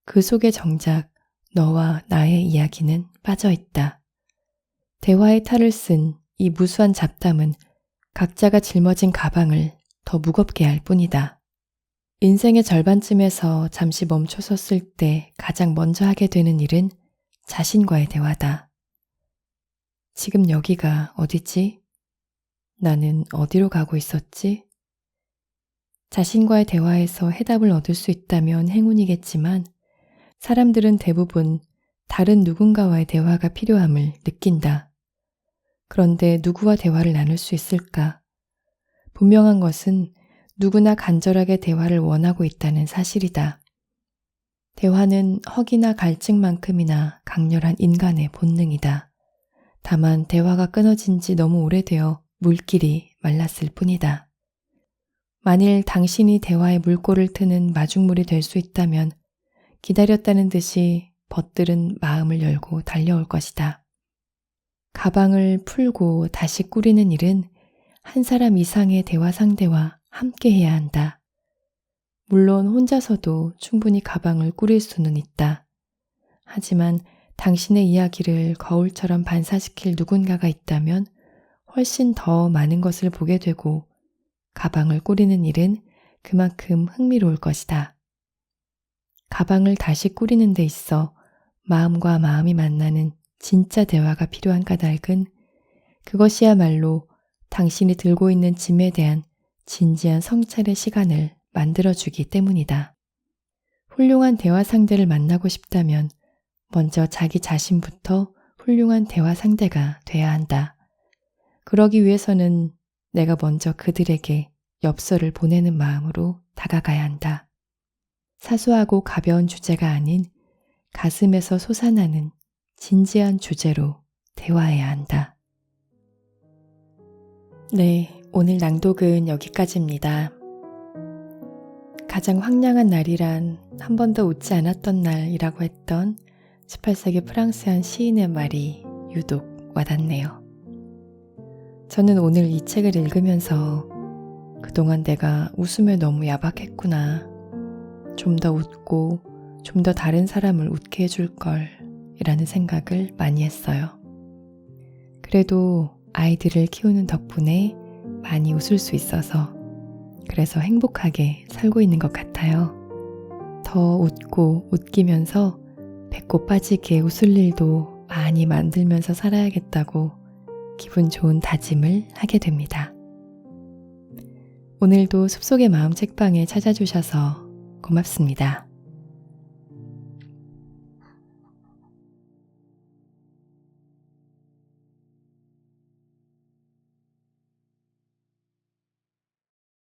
그 속에 정작 너와 나의 이야기는 빠져 있다. 대화의 탈을 쓴 이 무수한 잡담은 각자가 짊어진 가방을 더 무겁게 할 뿐이다. 인생의 절반쯤에서 잠시 멈춰섰을 때 가장 먼저 하게 되는 일은 자신과의 대화다. 지금 여기가 어디지? 나는 어디로 가고 있었지? 자신과의 대화에서 해답을 얻을 수 있다면 행운이겠지만 사람들은 대부분 다른 누군가와의 대화가 필요함을 느낀다. 그런데 누구와 대화를 나눌 수 있을까? 분명한 것은 누구나 간절하게 대화를 원하고 있다는 사실이다. 대화는 허기나 갈증만큼이나 강렬한 인간의 본능이다. 다만 대화가 끊어진 지 너무 오래되어 물길이 말랐을 뿐이다. 만일 당신이 대화의 물꼬를 트는 마중물이 될 수 있다면 기다렸다는 듯이 벗들은 마음을 열고 달려올 것이다. 가방을 풀고 다시 꾸리는 일은 한 사람 이상의 대화 상대와 함께 해야 한다. 물론 혼자서도 충분히 가방을 꾸릴 수는 있다. 하지만 당신의 이야기를 거울처럼 반사시킬 누군가가 있다면 훨씬 더 많은 것을 보게 되고 가방을 꾸리는 일은 그만큼 흥미로울 것이다. 가방을 다시 꾸리는 데 있어 마음과 마음이 만나는 진짜 대화가 필요한 까닭은 그것이야말로 당신이 들고 있는 짐에 대한 진지한 성찰의 시간을 만들어주기 때문이다. 훌륭한 대화 상대를 만나고 싶다면 먼저 자기 자신부터 훌륭한 대화 상대가 돼야 한다. 그러기 위해서는 내가 먼저 그들에게 엽서를 보내는 마음으로 다가가야 한다. 사소하고 가벼운 주제가 아닌 가슴에서 솟아나는 진지한 주제로 대화해야 한다. 네, 오늘 낭독은 여기까지입니다. 가장 황량한 날이란 한 번도 웃지 않았던 날이라고 했던 18세기 프랑스 한 시인의 말이 유독 와닿네요. 저는 오늘 이 책을 읽으면서 그동안 내가 웃음에 너무 야박했구나. 좀 더 웃고 좀 더 다른 사람을 웃게 해줄 걸 이라는 생각을 많이 했어요. 그래도 아이들을 키우는 덕분에 많이 웃을 수 있어서 그래서 행복하게 살고 있는 것 같아요. 더 웃고 웃기면서 배꼽 빠지게 웃을 일도 많이 만들면서 살아야겠다고 기분 좋은 다짐을 하게 됩니다. 오늘도 숲속의 마음 책방에 찾아주셔서 고맙습니다.